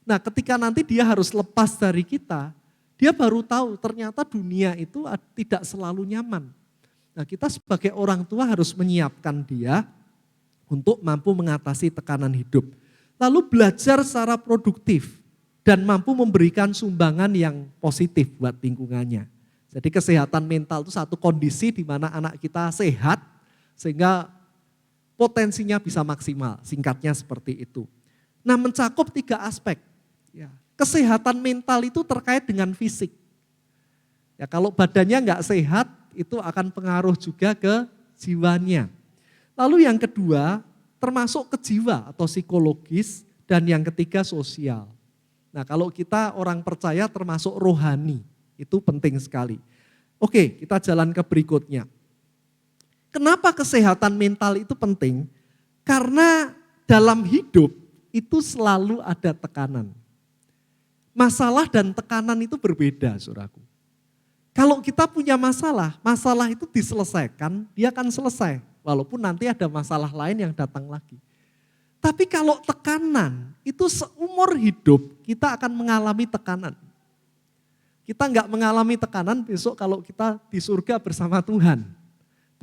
Nah, ketika nanti dia harus lepas dari kita, dia baru tahu ternyata dunia itu tidak selalu nyaman. Nah, kita sebagai orang tua harus menyiapkan dia untuk mampu mengatasi tekanan hidup. Lalu belajar secara produktif dan mampu memberikan sumbangan yang positif buat lingkungannya. Jadi kesehatan mental itu satu kondisi di mana anak kita sehat sehingga potensinya bisa maksimal. Singkatnya seperti itu. Nah mencakup 3 aspek. Ya, kesehatan mental itu terkait dengan fisik. Ya, kalau badannya enggak sehat itu akan pengaruh juga ke jiwanya. Lalu yang kedua termasuk ke jiwa atau psikologis dan yang ketiga sosial. Nah kalau kita orang percaya termasuk rohani. Itu penting sekali. Oke, kita jalan ke berikutnya. Kenapa kesehatan mental itu penting? Karena dalam hidup itu selalu ada tekanan. Masalah dan tekanan itu berbeda, saudaraku. Kalau kita punya masalah itu diselesaikan, dia akan selesai. Walaupun nanti ada masalah lain yang datang lagi. Tapi kalau tekanan, itu seumur hidup kita akan mengalami tekanan. Kita enggak mengalami tekanan besok kalau kita di surga bersama Tuhan.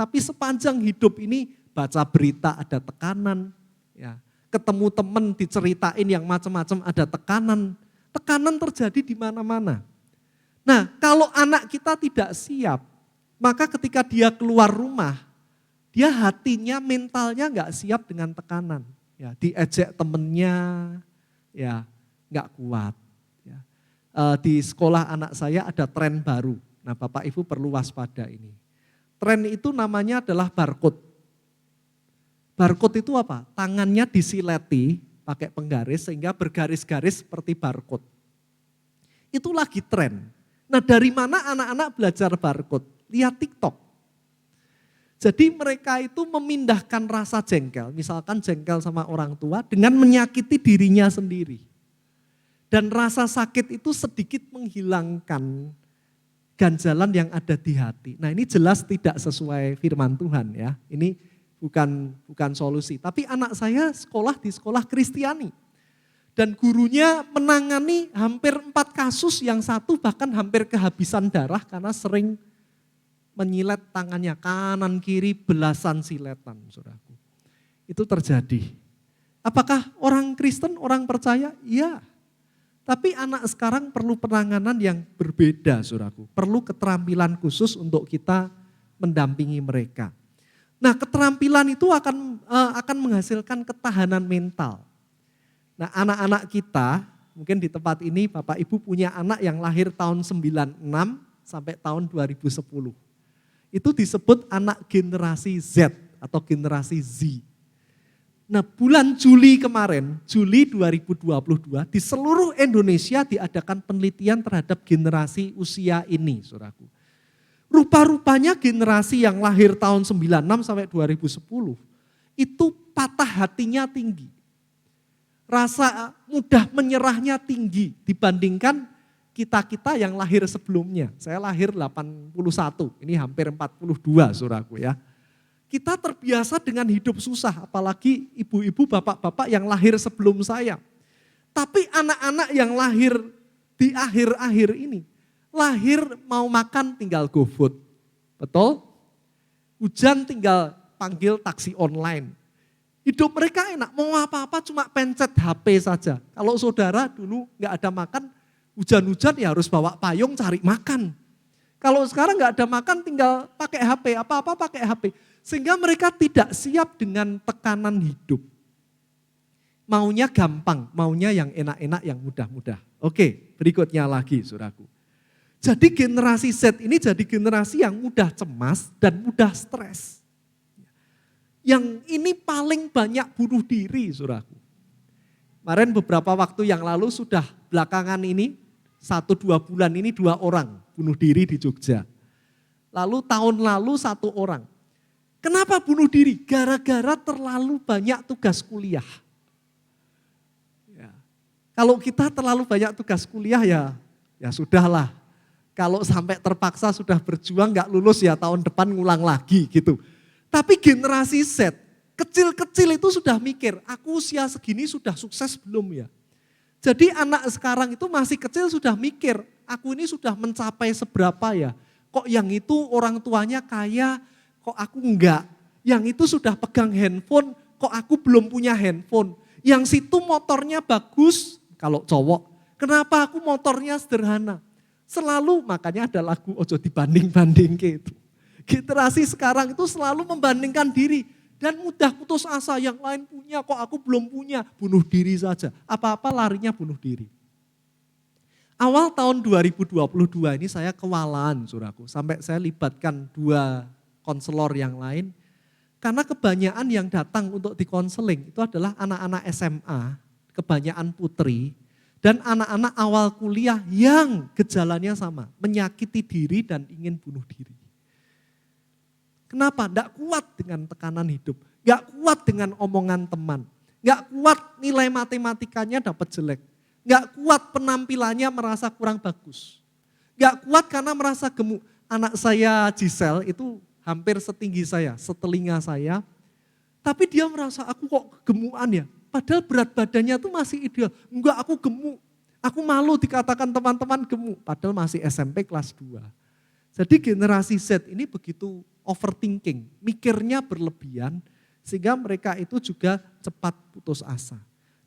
tapi sepanjang hidup ini baca berita ada tekanan, ya. Ketemu teman diceritain yang macam-macam ada tekanan. Tekanan terjadi di mana-mana. Nah, kalau anak kita tidak siap, maka ketika dia keluar rumah, dia hatinya, mentalnya nggak siap dengan tekanan. Ya, diejek temennya, ya nggak kuat. Ya. Di sekolah anak saya ada tren baru. Nah, Bapak Ibu perlu waspada ini. Tren itu namanya adalah barcode. Barcode itu apa? Tangannya disileti pakai penggaris sehingga bergaris-garis seperti barcode. Itu lagi tren. Nah, dari mana anak-anak belajar barcode? Lihat TikTok. Jadi mereka itu memindahkan rasa jengkel, misalkan jengkel sama orang tua dengan menyakiti dirinya sendiri. Dan rasa sakit itu sedikit menghilangkan ganjalan yang ada di hati. Nah, ini jelas tidak sesuai firman Tuhan ya. Ini bukan solusi. Tapi anak saya sekolah di sekolah Kristiani. Dan gurunya menangani hampir 4 kasus, yang satu bahkan hampir kehabisan darah karena sering menyilet tangannya kanan kiri belasan siletan, saudaraku. Itu terjadi. Apakah orang Kristen, orang percaya? Iya. Tapi anak sekarang perlu penanganan yang berbeda, saudaraku. Perlu keterampilan khusus untuk kita mendampingi mereka. Nah, keterampilan itu akan menghasilkan ketahanan mental. Nah, anak-anak kita, mungkin di tempat ini Bapak Ibu punya anak yang lahir tahun 96 sampai tahun 2010. Itu disebut anak generasi Z atau generasi Z. Nah, bulan Juli kemarin, Juli 2022, di seluruh Indonesia diadakan penelitian terhadap generasi usia ini, saudaraku. Rupa-rupanya generasi yang lahir tahun 96 sampai 2010, itu patah hatinya tinggi. Rasa mudah menyerahnya tinggi dibandingkan kita-kita yang lahir sebelumnya. Saya lahir 81, ini hampir 42 saudaraku ya. Kita terbiasa dengan hidup susah, apalagi ibu-ibu, bapak-bapak yang lahir sebelum saya. Tapi anak-anak yang lahir di akhir-akhir ini, lahir mau makan tinggal GoFood, betul? Hujan tinggal panggil taksi online. Hidup mereka enak, mau apa-apa cuma pencet HP saja. Kalau saudara dulu nggak ada makan, hujan-hujan ya harus bawa payung cari makan. Kalau sekarang nggak ada makan tinggal pakai HP, apa-apa pakai HP. Sehingga mereka tidak siap dengan tekanan hidup. Maunya gampang, maunya yang enak-enak, yang mudah-mudah. Oke, berikutnya lagi saudaraku. Jadi generasi Z ini jadi generasi yang mudah cemas dan mudah stres. Yang ini paling banyak bunuh diri, saudaraku. Kemarin beberapa waktu yang lalu sudah belakangan ini, 1-2 bulan ini 2 orang bunuh diri di Jogja. Lalu tahun lalu 1 orang. Kenapa bunuh diri? Gara-gara terlalu banyak tugas kuliah. Ya. Kalau kita terlalu banyak tugas kuliah ya sudahlah. Kalau sampai terpaksa sudah berjuang gak lulus ya tahun depan ngulang lagi gitu. Tapi generasi Z, kecil-kecil itu sudah mikir, aku usia segini sudah sukses belum ya? Jadi anak sekarang itu masih kecil sudah mikir, aku ini sudah mencapai seberapa ya? Kok yang itu orang tuanya kaya, kok aku enggak? Yang itu sudah pegang handphone, kok aku belum punya handphone? Yang situ motornya bagus, kalau cowok, kenapa aku motornya sederhana? Selalu, makanya ada lagu Ojo Dibanding-banding gitu. Generasi sekarang itu selalu membandingkan diri dan mudah putus asa, yang lain punya kok aku belum punya, bunuh diri saja. Apa-apa larinya bunuh diri. Awal tahun 2022 ini saya kewalahan saudaraku, sampai saya libatkan 2 konselor yang lain. Karena kebanyakan yang datang untuk dikonseling itu adalah anak-anak SMA, kebanyakan putri, dan anak-anak awal kuliah yang gejalanya sama, menyakiti diri dan ingin bunuh diri. Kenapa? Tidak kuat dengan tekanan hidup, gak kuat dengan omongan teman, gak kuat nilai matematikanya dapat jelek, gak kuat penampilannya merasa kurang bagus, gak kuat karena merasa gemuk. Anak saya Giselle itu hampir setinggi saya, setelinga saya, tapi dia merasa aku kok gemukan ya, padahal berat badannya tuh masih ideal. Enggak, aku gemuk, aku malu dikatakan teman-teman gemuk, padahal masih SMP kelas 2. Jadi generasi Z ini begitu overthinking, mikirnya berlebihan, sehingga mereka itu juga cepat putus asa.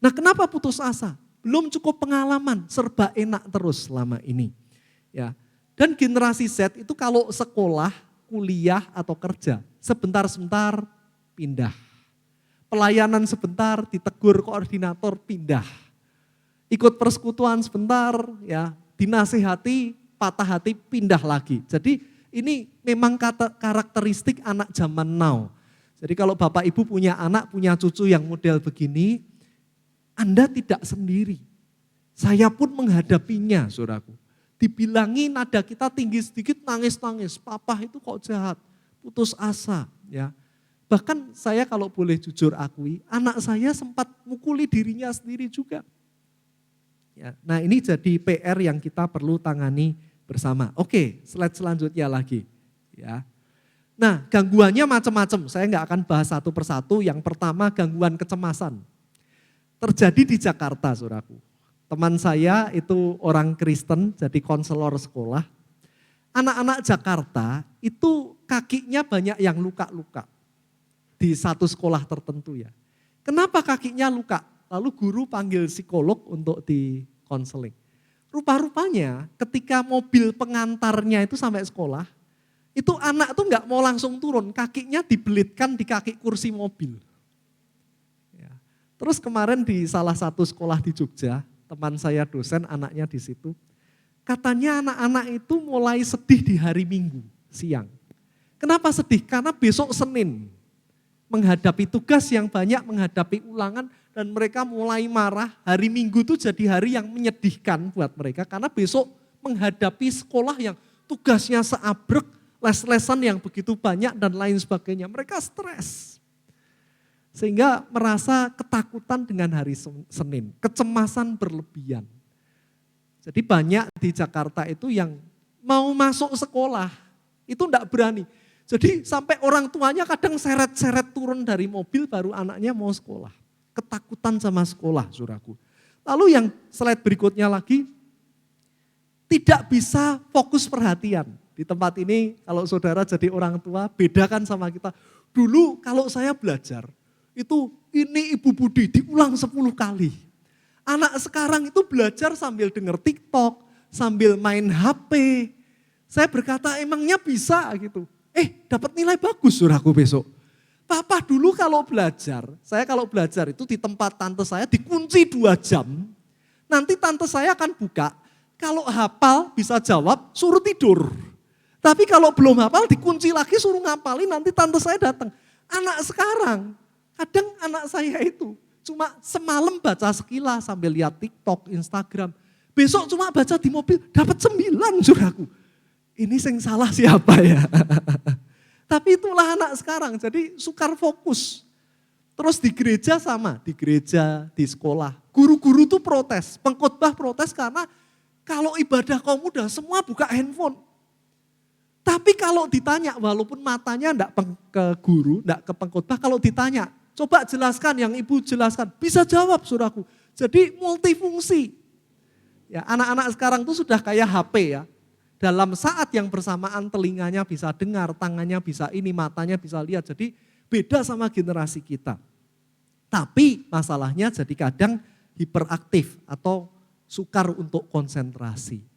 Nah, kenapa putus asa? Belum cukup pengalaman, serba enak terus selama ini. Ya. Dan generasi Z itu kalau sekolah, kuliah atau kerja, sebentar-sebentar pindah. Pelayanan sebentar, ditegur koordinator, pindah. Ikut persekutuan sebentar, ya, dinasihati, patah hati, pindah lagi. Jadi ini memang karakteristik anak zaman now. Jadi kalau Bapak Ibu punya anak, punya cucu yang model begini, Anda tidak sendiri. Saya pun menghadapinya, saudaraku. Dibilangi nada kita tinggi sedikit, nangis-nangis. Papa itu kok jahat, putus asa. Ya. Bahkan saya kalau boleh jujur akui, anak saya sempat mukuli dirinya sendiri juga. Ya. Nah ini jadi PR yang kita perlu tangani bersama. Oke, slide selanjutnya lagi. Ya. Nah gangguannya macam-macam, saya nggak akan bahas satu persatu. Yang pertama gangguan kecemasan. Terjadi di Jakarta, saudaraku. Teman saya itu orang Kristen, jadi konselor sekolah. Anak-anak Jakarta itu kakinya banyak yang luka-luka. Di satu sekolah tertentu ya. Kenapa kakinya luka? Lalu guru panggil psikolog untuk di-konseling. Rupa-rupanya ketika mobil pengantarnya itu sampai sekolah, itu anak tuh nggak mau langsung turun, kakinya dibelitkan di kaki kursi mobil. Ya. Terus kemarin di salah satu sekolah di Jogja, teman saya dosen, anaknya di situ, katanya anak-anak itu mulai sedih di hari Minggu siang. Kenapa sedih? Karena besok Senin menghadapi tugas yang banyak, menghadapi ulangan, dan mereka mulai marah. Hari Minggu itu jadi hari yang menyedihkan buat mereka, karena besok menghadapi sekolah yang tugasnya seabrek, les-lesan yang begitu banyak dan lain sebagainya. Mereka stres. Sehingga merasa ketakutan dengan hari Senin, kecemasan berlebihan. Jadi banyak di Jakarta itu yang mau masuk sekolah, itu enggak berani. Jadi sampai orang tuanya kadang seret-seret turun dari mobil baru anaknya mau sekolah. Ketakutan sama sekolah, saudaraku. Lalu yang slide berikutnya lagi, tidak bisa fokus perhatian. Di tempat ini kalau saudara jadi orang tua, bedakan sama kita. Dulu kalau saya belajar, itu ini Ibu Budi diulang 10 kali. Anak sekarang itu belajar sambil denger TikTok, sambil main HP. Saya berkata emangnya bisa gitu. Dapat nilai bagus saudaraku besok. Papa dulu kalau belajar, saya kalau belajar itu di tempat tante saya dikunci 2 jam. Nanti tante saya akan buka, kalau hafal bisa jawab, suruh tidur. Tapi kalau belum hafal dikunci lagi suruh ngapalin, nanti tante saya datang. Anak sekarang, kadang anak saya itu cuma semalam baca sekilas sambil lihat TikTok, Instagram. Besok cuma baca di mobil, dapat 9 saudaraku. Ini yang salah siapa ya? Tapi itulah anak sekarang, jadi sukar fokus. Terus di gereja sama, di gereja, di sekolah. Guru-guru tuh protes, pengkhotbah protes karena kalau ibadah kaum muda semua buka handphone. Tapi kalau ditanya, walaupun matanya enggak ke guru, enggak ke pengkhotbah, kalau ditanya, coba jelaskan yang ibu jelaskan, bisa jawab saudaraku. Jadi multifungsi. Ya, anak-anak sekarang tuh sudah kayak HP ya. Dalam saat yang bersamaan telinganya bisa dengar, tangannya bisa ini, matanya bisa lihat. Jadi beda sama generasi kita. Tapi masalahnya jadi kadang hiperaktif atau sukar untuk konsentrasi.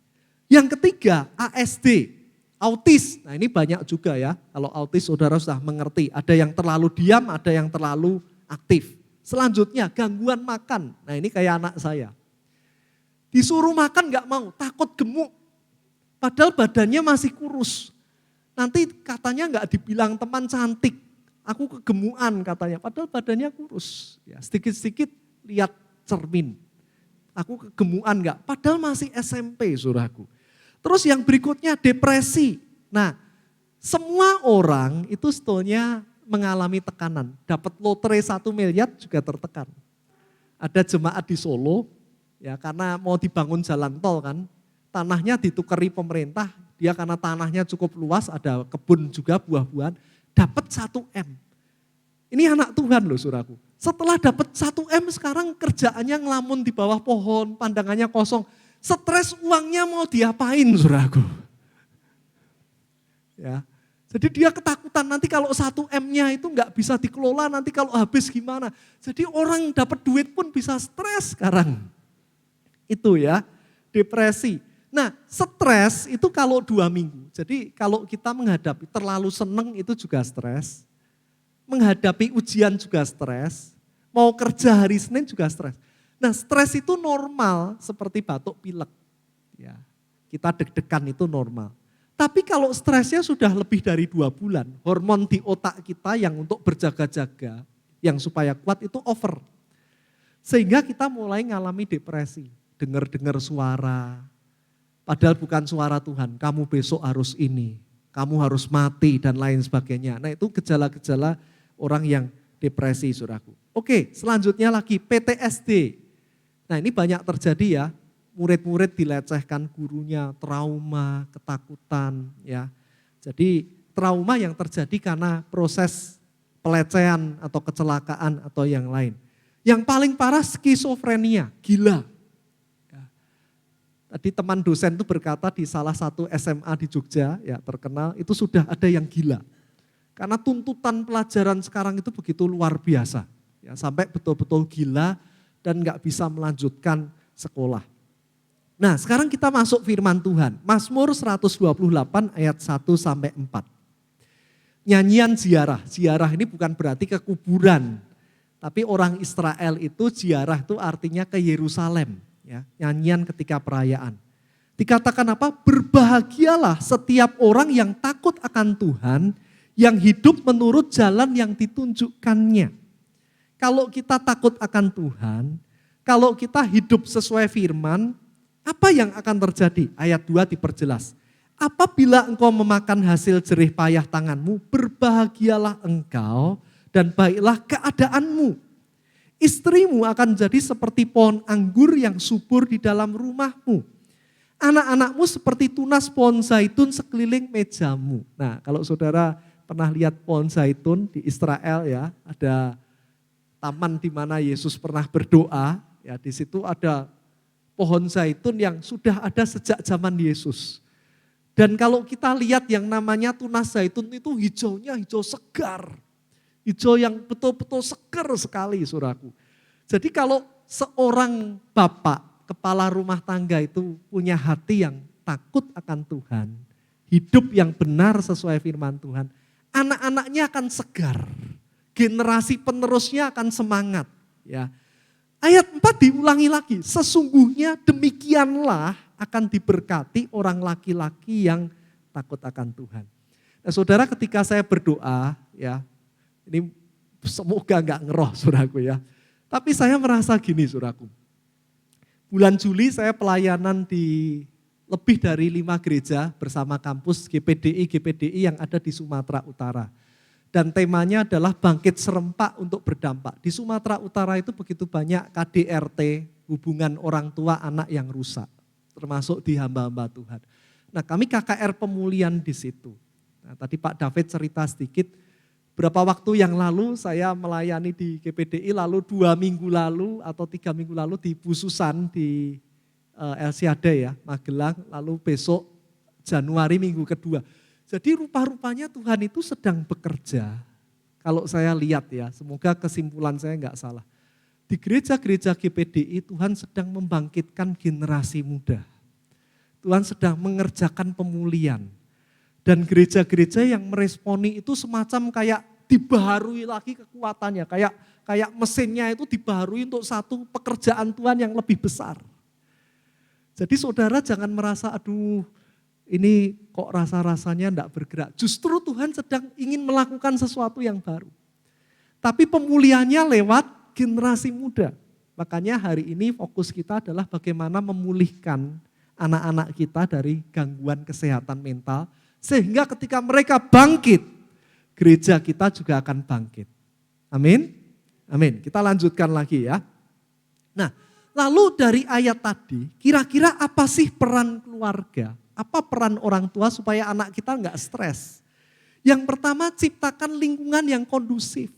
Yang ketiga ASD, autis. Nah ini banyak juga ya, kalau autis saudara sudah mengerti. Ada yang terlalu diam, ada yang terlalu aktif. Selanjutnya gangguan makan. Nah ini kayak anak saya. Disuruh makan gak mau, takut gemuk. Padahal badannya masih kurus. Nanti katanya nggak dibilang teman cantik. Aku kegemukan katanya. Padahal badannya kurus. Ya, sedikit-sedikit lihat cermin. Aku kegemukan nggak? Padahal masih SMP saudaraku. Terus yang berikutnya depresi. Nah semua orang itu sebetulnya mengalami tekanan. Dapat lotre 1 miliar juga tertekan. Ada jemaat di Solo. Ya, karena mau dibangun jalan tol kan. Tanahnya ditukari pemerintah, dia karena tanahnya cukup luas, ada kebun juga buah-buahan, dapat 1 M. Ini anak Tuhan loh saudaraku. Setelah dapat 1 M sekarang kerjaannya ngelamun di bawah pohon, pandangannya kosong. Stres uangnya mau diapain saudaraku. Ya. Jadi dia ketakutan nanti kalau 1M-nya itu nggak bisa dikelola, nanti kalau habis gimana. Jadi orang dapat duit pun bisa stres sekarang. Itu ya, depresi. Nah, stres itu kalau 2 minggu. Jadi kalau kita menghadapi terlalu seneng itu juga stres. Menghadapi ujian juga stres. Mau kerja hari Senin juga stres. Nah, stres itu normal seperti batuk pilek. Ya, kita deg-degan itu normal. Tapi kalau stresnya sudah lebih dari 2 bulan, hormon di otak kita yang untuk berjaga-jaga, yang supaya kuat itu over. Sehingga kita mulai ngalami depresi, dengar-dengar suara, padahal bukan suara Tuhan, kamu besok harus ini, kamu harus mati dan lain sebagainya. Nah itu gejala-gejala orang yang depresi, saudaraku. Oke, selanjutnya lagi PTSD. Nah ini banyak terjadi ya. Murid-murid dilecehkan gurunya, trauma, ketakutan ya. Jadi trauma yang terjadi karena proses pelecehan atau kecelakaan atau yang lain. Yang paling parah skizofrenia, gila. Ya. Tadi teman dosen itu berkata di salah satu SMA di Jogja ya terkenal itu sudah ada yang gila. Karena tuntutan pelajaran sekarang itu begitu luar biasa. Ya, sampai betul-betul gila dan gak bisa melanjutkan sekolah. Nah sekarang kita masuk firman Tuhan. Mazmur 128 ayat 1 sampai 4. Nyanyian ziarah. Ziarah ini bukan berarti ke kuburan. Tapi orang Israel itu ziarah itu artinya ke Yerusalem. Ya, nyanyian ketika perayaan. Dikatakan apa? Berbahagialah setiap orang yang takut akan Tuhan. Yang hidup menurut jalan yang ditunjukkannya. Kalau kita takut akan Tuhan. Kalau kita hidup sesuai firman. Apa yang akan terjadi? Ayat 2 diperjelas. Apabila engkau memakan hasil jerih payah tanganmu, berbahagialah engkau dan baiklah keadaanmu. Istrimu akan jadi seperti pohon anggur yang subur di dalam rumahmu. Anak-anakmu seperti tunas pohon zaitun sekeliling mejamu. Nah kalau saudara pernah lihat pohon zaitun di Israel ya, ada taman di mana Yesus pernah berdoa, ya di situ ada pohon zaitun yang sudah ada sejak zaman Yesus. Dan kalau kita lihat yang namanya tunas zaitun itu hijaunya hijau segar. Hijau yang betul-betul segar sekali saudaraku. Jadi kalau seorang bapak, kepala rumah tangga itu punya hati yang takut akan Tuhan. Hidup yang benar sesuai firman Tuhan. Anak-anaknya akan segar. Generasi penerusnya akan semangat. Ya. Ayat 4 diulangi lagi, sesungguhnya demikianlah akan diberkati orang laki-laki yang takut akan Tuhan. Nah saudara ketika saya berdoa, ya ini semoga enggak ngeroh saudaraku ya. Tapi saya merasa gini saudaraku, bulan Juli saya pelayanan di lebih dari 5 gereja bersama kampus GPDI yang ada di Sumatera Utara. Dan temanya adalah bangkit serempak untuk berdampak. Di Sumatera Utara itu begitu banyak KDRT, hubungan orang tua anak yang rusak. Termasuk di hamba-hamba Tuhan. Nah kami KKR pemulihan di situ. Nah, tadi Pak David cerita sedikit. Berapa waktu yang lalu saya melayani di GPDI, lalu 2 minggu lalu atau 3 minggu lalu di Bususan di LCAD ya, Magelang. Lalu besok Januari minggu kedua. Jadi rupa-rupanya Tuhan itu sedang bekerja. Kalau saya lihat ya, semoga kesimpulan saya enggak salah. Di gereja-gereja GPDI Tuhan sedang membangkitkan generasi muda. Tuhan sedang mengerjakan pemulihan. Dan gereja-gereja yang meresponi itu semacam kayak dibaharui lagi kekuatannya. Kayak mesinnya itu dibaharui untuk satu pekerjaan Tuhan yang lebih besar. Jadi saudara jangan merasa aduh ini kok rasa-rasanya enggak bergerak. Justru Tuhan sedang ingin melakukan sesuatu yang baru. Tapi pemulihannya lewat generasi muda. Makanya hari ini fokus kita adalah bagaimana memulihkan anak-anak kita dari gangguan kesehatan mental. Sehingga ketika mereka bangkit, gereja kita juga akan bangkit. Amin? Amin. Kita lanjutkan lagi ya. Nah, lalu dari ayat tadi, kira-kira apa sih peran keluarga? Apa peran orang tua supaya anak kita enggak stres? Yang pertama, ciptakan lingkungan yang kondusif.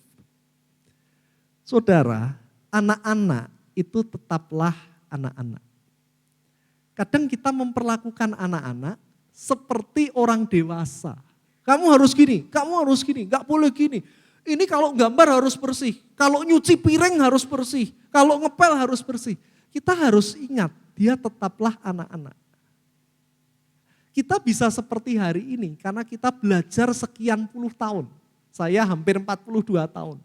Saudara, anak-anak itu tetaplah anak-anak. Kadang kita memperlakukan anak-anak seperti orang dewasa. Kamu harus gini, gak boleh gini. Ini kalau gambar harus bersih, kalau nyuci piring harus bersih, kalau ngepel harus bersih. Kita harus ingat, dia tetaplah anak-anak. Kita bisa seperti hari ini karena kita belajar sekian puluh tahun. Saya hampir 42 tahun.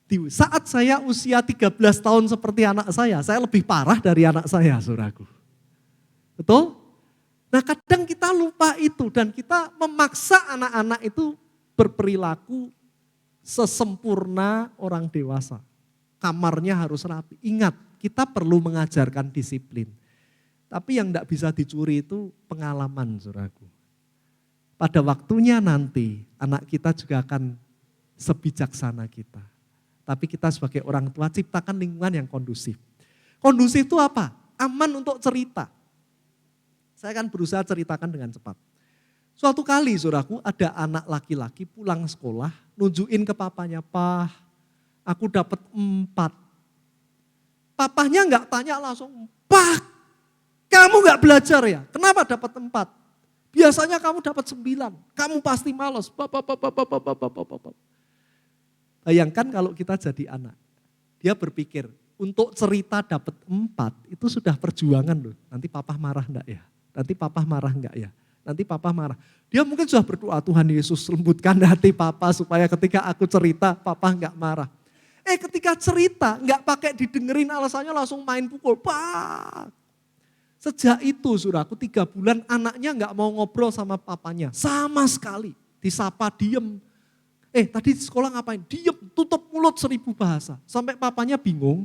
Di saat saya usia 13 tahun seperti anak saya lebih parah dari anak saya, saudaraku. Betul? Nah kadang kita lupa itu dan kita memaksa anak-anak itu berperilaku sesempurna orang dewasa. Kamarnya harus rapi. Ingat, kita perlu mengajarkan disiplin. Tapi yang tidak bisa dicuri itu pengalaman, saudaraku. Pada waktunya nanti anak kita juga akan sebijaksana kita. Tapi kita sebagai orang tua ciptakan lingkungan yang kondusif. Kondusif itu apa? Aman untuk cerita. Saya akan berusaha ceritakan dengan cepat. Suatu kali, saudaraku, ada anak laki-laki pulang sekolah, nunjukin ke papanya, "Pak, aku dapat 4. Papanya enggak tanya langsung, "Pak, kamu enggak belajar ya? Kenapa dapat 4? Biasanya kamu dapat 9, kamu pasti malas." Bayangkan kalau kita jadi anak, dia berpikir, untuk cerita dapat 4 itu sudah perjuangan loh. Nanti papa marah enggak ya? Nanti papa marah enggak ya? Nanti papa marah. Dia mungkin sudah berdoa, "Tuhan Yesus lembutkan hati papa supaya ketika aku cerita papa enggak marah." Ketika cerita enggak pakai didengerin alasannya langsung main pukul. Pak. Sejak itu saudaraku 3 bulan anaknya enggak mau ngobrol sama papanya. Sama sekali. Disapa diem. Tadi di sekolah ngapain? Diem, tutup mulut 1000 bahasa. Sampai papanya bingung.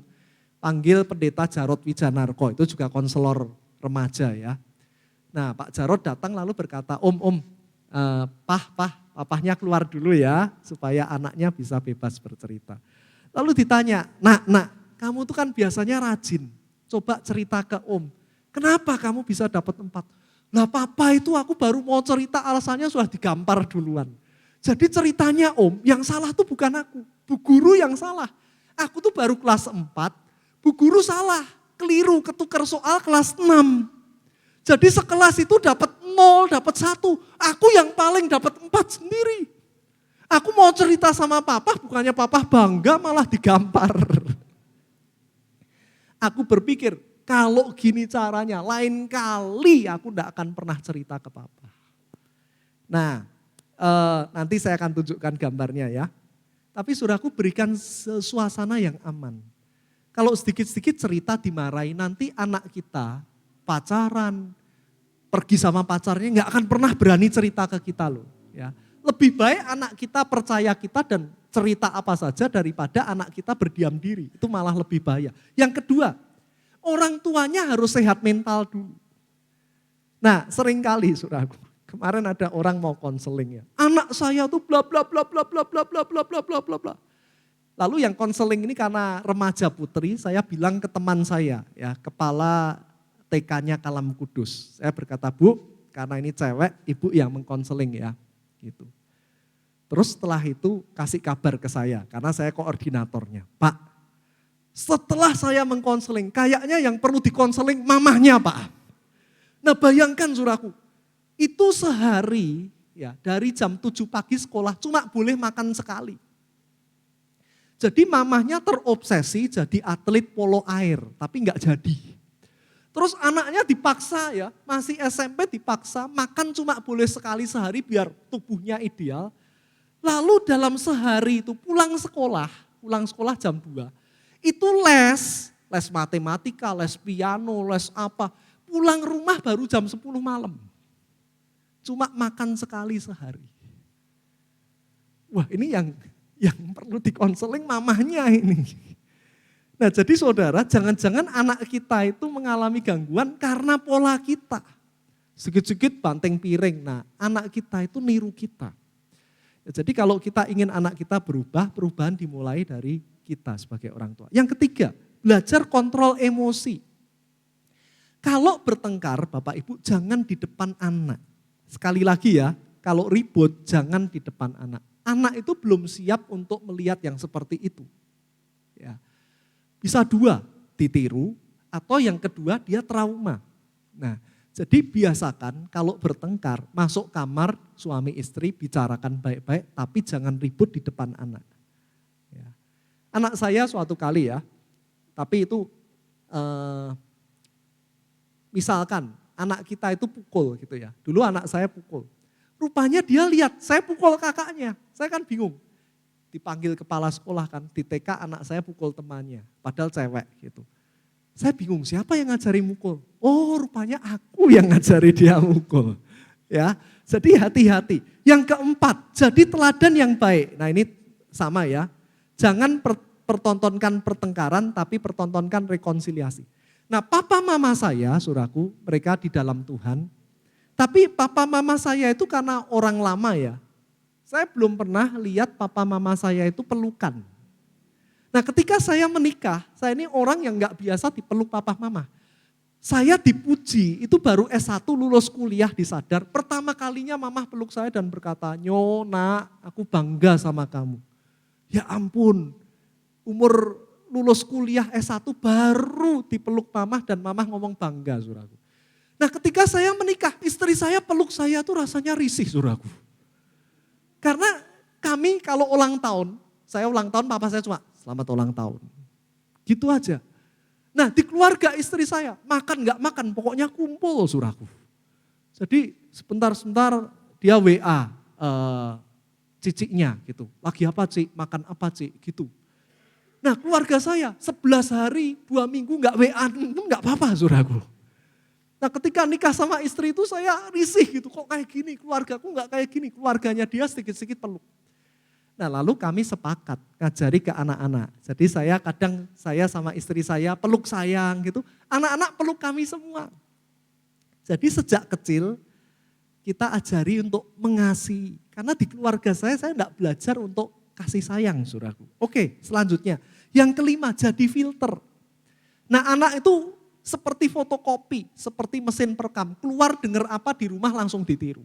Panggil pendeta Jarod Wijanarko, itu juga konselor remaja ya. Nah Pak Jarod datang lalu berkata, Om, papahnya keluar dulu ya, supaya anaknya bisa bebas bercerita. Lalu ditanya, nak, kamu tuh kan biasanya rajin, coba cerita ke Om. Kenapa kamu bisa dapat 4? Lah papa itu aku baru mau cerita alasannya sudah digampar duluan. Jadi ceritanya Om, yang salah tuh bukan aku, Bu Guru yang salah. Aku tuh baru kelas 4, Bu Guru salah, keliru, ketukar soal kelas 6. Jadi sekelas itu dapat 0, dapat 1. Aku yang paling dapat 4 sendiri. Aku mau cerita sama papa, bukannya papa bangga malah digampar. Aku berpikir, kalau gini caranya, lain kali aku tidak akan pernah cerita ke papa. Nah, nanti saya akan tunjukkan gambarnya ya. Tapi saudaraku berikan suasana yang aman. Kalau sedikit-sedikit cerita dimarahi, nanti anak kita pacaran, pergi sama pacarnya nggak akan pernah berani cerita ke kita loh. Ya. Lebih baik anak kita percaya kita dan cerita apa saja daripada anak kita berdiam diri. Itu malah lebih bahaya. Yang kedua, orang tuanya harus sehat mental dulu. Nah seringkali saudaraku, kemarin ada orang mau konseling ya. Anak saya tuh bla bla bla bla bla bla bla bla bla bla bla bla. Lalu yang konseling ini karena remaja putri, saya bilang ke teman saya ya, kepala TK-nya Kalam Kudus. Saya berkata, Bu, karena ini cewek, ibu yang mengkonseling ya. Gitu. Terus setelah itu kasih kabar ke saya, karena saya koordinatornya. Pak, setelah saya mengkonseling, kayaknya yang perlu dikonseling mamahnya Pak. Nah bayangkan suraku, itu sehari ya dari jam 7 pagi sekolah cuma boleh makan sekali. Jadi mamahnya terobsesi jadi atlet polo air, tapi enggak jadi. Terus anaknya dipaksa ya, masih SMP dipaksa makan cuma boleh sekali sehari biar tubuhnya ideal. Lalu dalam sehari itu pulang sekolah jam 2. Itu les matematika, les piano, les apa. Pulang rumah baru jam 10 malam. Cuma makan sekali sehari. Wah ini yang perlu dikonseling mamahnya ini. Nah jadi saudara, jangan-jangan anak kita itu mengalami gangguan karena pola kita. Sedikit-sedikit banting piring, nah anak kita itu niru kita. Ya, jadi kalau kita ingin anak kita berubah, perubahan dimulai dari kita sebagai orang tua. Yang ketiga, belajar kontrol emosi. Kalau bertengkar Bapak Ibu jangan di depan anak. Sekali lagi ya, kalau ribut jangan di depan anak. Anak itu belum siap untuk melihat yang seperti itu. Ya. Bisa 2, ditiru, atau yang kedua dia trauma. Nah, Jadi biasakan kalau bertengkar, masuk kamar suami istri bicarakan baik-baik, tapi jangan ribut di depan anak. Ya. Anak saya suatu kali ya, tapi itu misalkan anak kita itu pukul gitu ya. Dulu anak saya pukul. Rupanya dia lihat saya pukul kakaknya, saya kan bingung. Dipanggil kepala sekolah kan, di TK anak saya pukul temannya, padahal cewek gitu. Saya bingung siapa yang ngajari mukul. Oh rupanya aku yang ngajari dia mukul. Ya, jadi hati-hati. Yang keempat, jadi teladan yang baik. Nah ini sama ya. Jangan pertontonkan pertengkaran tapi pertontonkan rekonsiliasi. Nah papa mama saya, saudaraku, mereka di dalam Tuhan. Tapi papa mama saya itu karena orang lama ya. Saya belum pernah lihat papa mama saya itu pelukan. Nah ketika saya menikah, saya ini orang yang gak biasa dipeluk papa mama. Saya dipuji, itu baru S1 lulus kuliah di Sadar. Pertama kalinya mama peluk saya dan berkata, "Nyo, nak, aku bangga sama kamu." Ya ampun, umur lulus kuliah S1 baru dipeluk mama dan mama ngomong bangga, saudaraku. Nah ketika saya menikah, istri saya peluk saya tuh rasanya risih, saudaraku. Karena kami kalau ulang tahun, saya ulang tahun papa saya cuma, "Selamat ulang tahun." Gitu aja. Nah di keluarga istri saya, makan gak makan, pokoknya kumpul saudaraku. Jadi sebentar-sebentar dia WA ciciknya gitu. "Lagi apa Cik? Makan apa Cik?" Gitu. Nah keluarga saya 11 hari, 2 minggu gak WA, itu gak apa-apa saudaraku. Nah ketika nikah sama istri itu saya risih gitu, kok kayak gini, keluargaku gak kayak gini, keluarganya dia sedikit-sedikit peluk. Nah lalu kami sepakat ngajari ke anak-anak. Jadi saya sama istri saya peluk sayang gitu. Anak-anak peluk kami semua. Jadi sejak kecil kita ajari untuk mengasihi. Karena di keluarga saya enggak belajar untuk kasih sayang saudaraku. Oke selanjutnya. Yang kelima jadi filter. Nah anak itu seperti fotokopi, seperti mesin perekam. Keluar dengar apa di rumah langsung ditiru.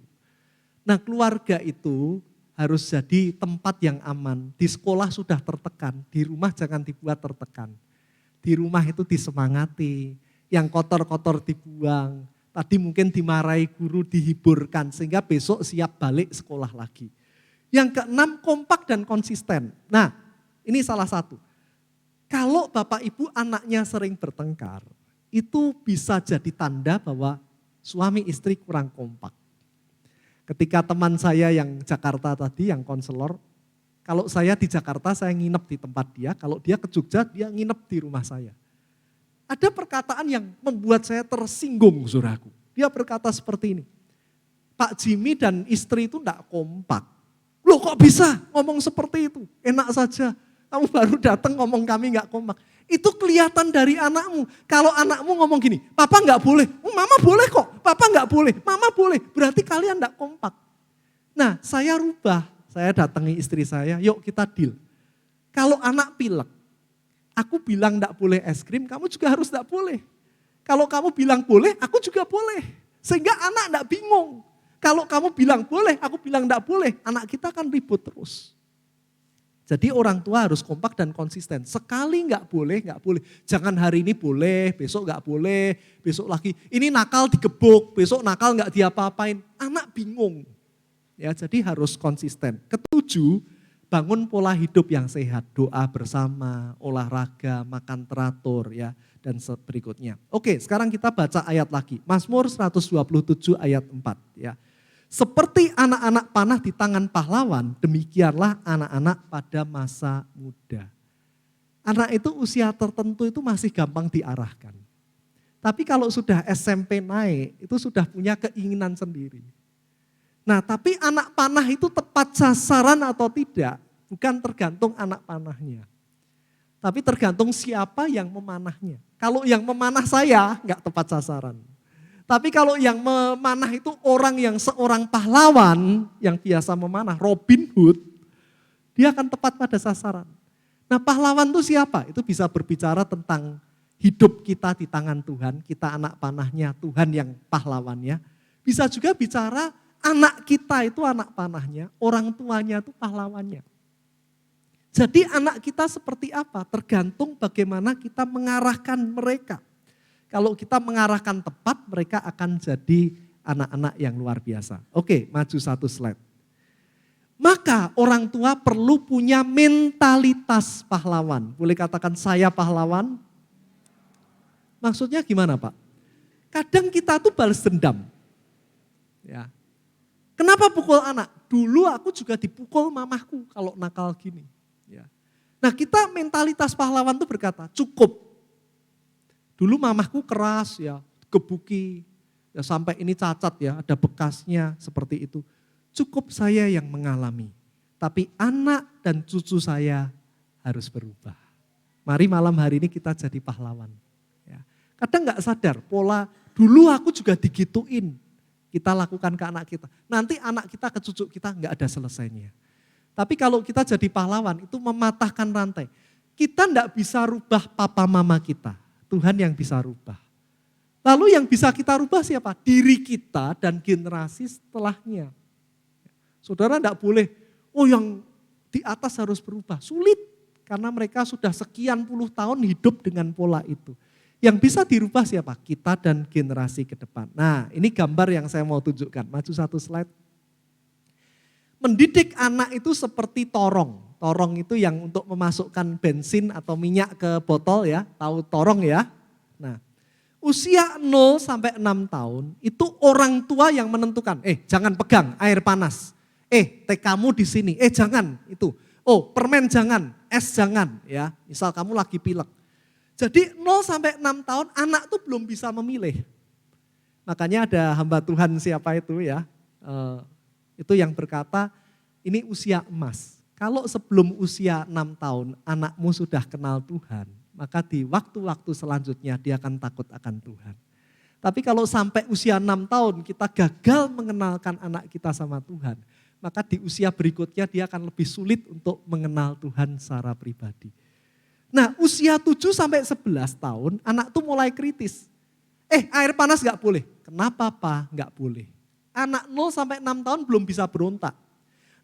Nah keluarga itu harus jadi tempat yang aman. Di sekolah sudah tertekan, di rumah jangan dibuat tertekan. Di rumah itu disemangati, yang kotor-kotor dibuang. Tadi mungkin dimarahi guru, dihiburkan sehingga besok siap balik sekolah lagi. Yang keenam kompak dan konsisten. Nah ini salah satu. Kalau Bapak Ibu anaknya sering bertengkar, itu bisa jadi tanda bahwa suami istri kurang kompak. Ketika teman saya yang Jakarta tadi, yang konselor, kalau saya di Jakarta saya nginep di tempat dia, kalau dia ke Jogja dia nginep di rumah saya. Ada perkataan yang membuat saya tersinggung saudaraku. Dia berkata seperti ini, "Pak Jimmy dan istri itu enggak kompak." Loh kok bisa ngomong seperti itu? Enak saja, kamu baru datang ngomong kami enggak kompak. Itu kelihatan dari anakmu. Kalau anakmu ngomong gini, "Papa enggak boleh." "Oh, mama boleh kok." "Papa enggak boleh." "Mama boleh." Berarti kalian enggak kompak. Nah saya rubah, saya datangi istri saya, "Yuk kita deal." Kalau anak pilek, aku bilang enggak boleh es krim, kamu juga harus enggak boleh. Kalau kamu bilang boleh, aku juga boleh. Sehingga anak enggak bingung. Kalau kamu bilang boleh, aku bilang enggak boleh, anak kita kan ribut terus. Jadi orang tua harus kompak dan konsisten. Sekali enggak boleh, enggak boleh. Jangan hari ini boleh, besok enggak boleh, besok lagi. Ini nakal digebuk, besok nakal enggak diapa-apain. Anak bingung. Ya, jadi harus konsisten. Ketujuh, bangun pola hidup yang sehat. Doa bersama, olahraga, makan teratur ya. Dan berikutnya. Oke, sekarang kita baca ayat lagi. Mazmur 127 ayat 4 ya. "Seperti anak-anak panah di tangan pahlawan, demikianlah anak-anak pada masa muda." Anak itu usia tertentu itu masih gampang diarahkan. Tapi kalau sudah SMP naik, itu sudah punya keinginan sendiri. Nah tapi anak panah itu tepat sasaran atau tidak, bukan tergantung anak panahnya. Tapi tergantung siapa yang memanahnya. Kalau yang memanah saya, enggak tepat sasaran. Tapi kalau yang memanah itu orang yang seorang pahlawan yang biasa memanah, Robin Hood, dia akan tepat pada sasaran. Nah pahlawan itu siapa? Itu bisa berbicara tentang hidup kita di tangan Tuhan, kita anak panahnya, Tuhan yang pahlawannya. Bisa juga bicara anak kita itu anak panahnya, orang tuanya itu pahlawannya. Jadi anak kita seperti apa? Tergantung bagaimana kita mengarahkan mereka. Kalau kita mengarahkan tepat, mereka akan jadi anak-anak yang luar biasa. Oke, maju satu slide. Maka orang tua perlu punya mentalitas pahlawan. Boleh katakan saya pahlawan? Maksudnya gimana Pak? Kadang kita tuh balas dendam. Ya. Kenapa pukul anak? Dulu aku juga dipukul mamahku kalau nakal gini. Ya. Nah kita mentalitas pahlawan tuh berkata cukup. Dulu mamahku keras ya, gebuki. Ya, sampai ini cacat ya, ada bekasnya seperti itu. Cukup saya yang mengalami. Tapi anak dan cucu saya harus berubah. Mari malam hari ini kita jadi pahlawan. Ya. Kadang gak sadar pola, dulu aku juga digituin. Kita lakukan ke anak kita. Nanti anak kita ke cucu kita gak ada selesainya. Tapi kalau kita jadi pahlawan itu mematahkan rantai. Kita gak bisa rubah papa mama kita. Tuhan yang bisa rubah. Lalu yang bisa kita rubah siapa? Diri kita dan generasi setelahnya. Saudara tidak boleh, yang di atas harus berubah. Sulit, karena mereka sudah sekian puluh tahun hidup dengan pola itu. Yang bisa dirubah siapa? Kita dan generasi ke depan. Nah ini gambar yang saya mau tunjukkan. Maju satu slide. Mendidik anak itu seperti torong. Torong itu yang untuk memasukkan bensin atau minyak ke botol ya. Tahu torong ya? Nah usia 0 sampai 6 tahun itu orang tua yang menentukan. Jangan pegang air panas. TK-mu di sini. Jangan itu. Permen jangan, es jangan ya. Misal kamu lagi pilek. Jadi 0 sampai 6 tahun anak tuh belum bisa memilih. Makanya ada hamba Tuhan siapa itu ya. Itu yang berkata ini usia emas. Kalau sebelum usia 6 tahun anakmu sudah kenal Tuhan, maka di waktu-waktu selanjutnya dia akan takut akan Tuhan. Tapi kalau sampai usia 6 tahun kita gagal mengenalkan anak kita sama Tuhan, maka di usia berikutnya dia akan lebih sulit untuk mengenal Tuhan secara pribadi. Nah usia 7 sampai 11 tahun anak tuh mulai kritis. Air panas gak boleh. Kenapa Pak? Gak boleh. Anak 0 sampai 6 tahun belum bisa berontak.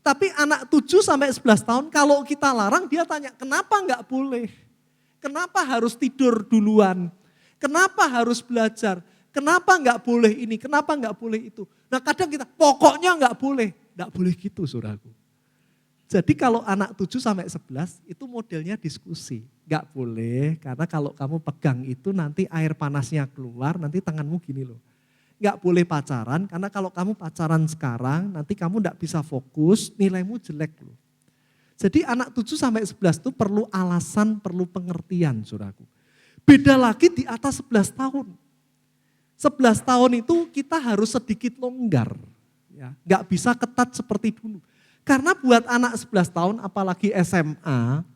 Tapi anak 7 sampai 11 tahun kalau kita larang dia tanya kenapa gak boleh? Kenapa harus tidur duluan? Kenapa harus belajar? Kenapa gak boleh ini? Kenapa gak boleh itu? Nah kadang kita pokoknya gak boleh. Gak boleh gitu saudaraku. Jadi kalau anak 7 sampai 11 itu modelnya diskusi. Gak boleh karena kalau kamu pegang itu nanti air panasnya keluar nanti tanganmu gini loh. Gak boleh pacaran karena kalau kamu pacaran sekarang nanti kamu gak bisa fokus nilaimu jelek loh. Jadi anak 7 sampai 11 itu perlu alasan, perlu pengertian saudaraku. Beda lagi di atas 11 tahun. 11 tahun itu kita harus sedikit longgar. Ya, gak bisa ketat seperti dulu. Karena buat anak 11 tahun apalagi SMA,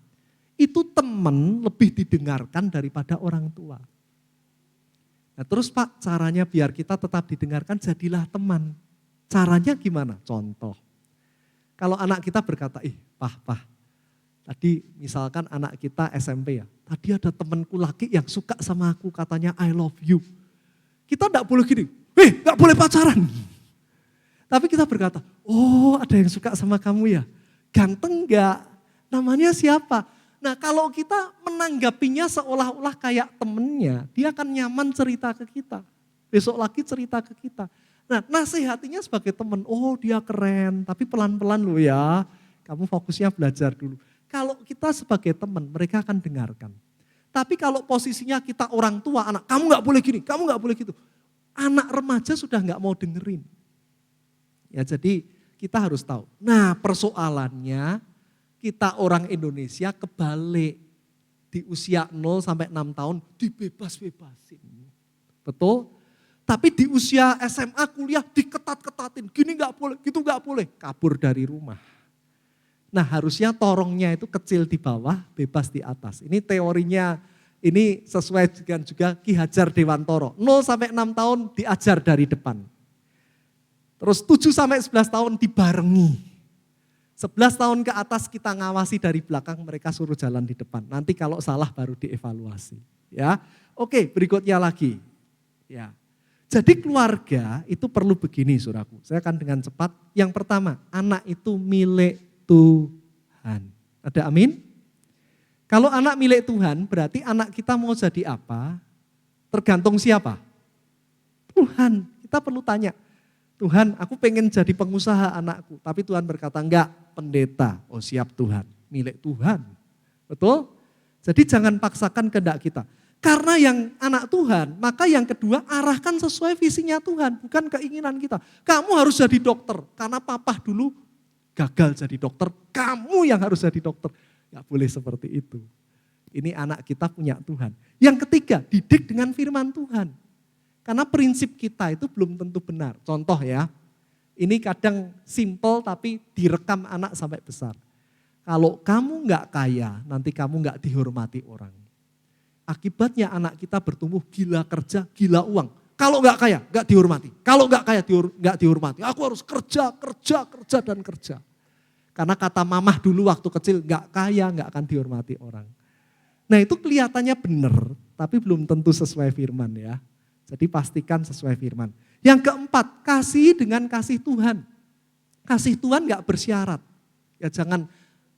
itu teman lebih didengarkan daripada orang tua. Nah terus Pak caranya biar kita tetap didengarkan jadilah teman. Caranya gimana? Contoh. Kalau anak kita berkata, Pak, tadi misalkan anak kita SMP ya, tadi ada temanku laki yang suka sama aku katanya I love you. Kita enggak boleh gini, enggak boleh pacaran. Tapi kita berkata, ada yang suka sama kamu ya, ganteng enggak? Namanya siapa? Nah kalau kita menanggapinya seolah-olah kayak temennya, dia akan nyaman cerita ke kita. Besok lagi cerita ke kita. Nah nasihatinya sebagai teman, dia keren, tapi pelan-pelan loh ya. Kamu fokusnya belajar dulu. Kalau kita sebagai teman, mereka akan dengarkan. Tapi kalau posisinya kita orang tua, anak, kamu gak boleh gini, kamu gak boleh gitu. Anak remaja sudah gak mau dengerin. Ya jadi kita harus tahu. Nah persoalannya, kita orang Indonesia kebalik. Di usia 0 sampai 6 tahun dibebas-bebasin. Betul? Tapi di usia SMA kuliah diketat-ketatin. Gini gak boleh, gitu gak boleh. Kabur dari rumah. Nah harusnya torongnya itu kecil di bawah, bebas di atas. Ini teorinya, ini sesuai dengan juga Ki Hajar Dewantoro. 0 sampai 6 tahun diajar dari depan. Terus 7 sampai 11 tahun dibarengi. 11 tahun ke atas kita ngawasi dari belakang, mereka suruh jalan di depan. Nanti kalau salah baru dievaluasi. Ya, oke berikutnya lagi. Ya, jadi keluarga itu perlu begini saudaraku. Saya akan dengan cepat. Yang pertama, anak itu milik Tuhan. Ada amin? Kalau anak milik Tuhan berarti anak kita mau jadi apa? Tergantung siapa? Tuhan. Kita perlu tanya, Tuhan aku pengen jadi pengusaha anakku. Tapi Tuhan berkata, enggak, pendeta. Oh siap Tuhan, milik Tuhan. Betul? Jadi jangan paksakan kehendak kita. Karena yang anak Tuhan, maka yang kedua arahkan sesuai visinya Tuhan. Bukan keinginan kita. Kamu harus jadi dokter. Karena papa dulu gagal jadi dokter. Kamu yang harus jadi dokter. Enggak boleh seperti itu. Ini anak kita punya Tuhan. Yang ketiga, didik dengan firman Tuhan. Karena prinsip kita itu belum tentu benar. Contoh ya, ini kadang simple tapi direkam anak sampai besar. Kalau kamu nggak kaya, nanti kamu nggak dihormati orang. Akibatnya anak kita bertumbuh gila kerja, gila uang. Kalau nggak kaya, nggak dihormati. Kalau nggak kaya, nggak dihormati. Aku harus kerja, dan kerja. Karena kata mamah dulu waktu kecil, nggak kaya, nggak akan dihormati orang. Nah itu kelihatannya benar, tapi belum tentu sesuai firman ya. Jadi pastikan sesuai firman. Yang keempat, kasih dengan kasih Tuhan. Kasih Tuhan gak bersyarat. Ya jangan,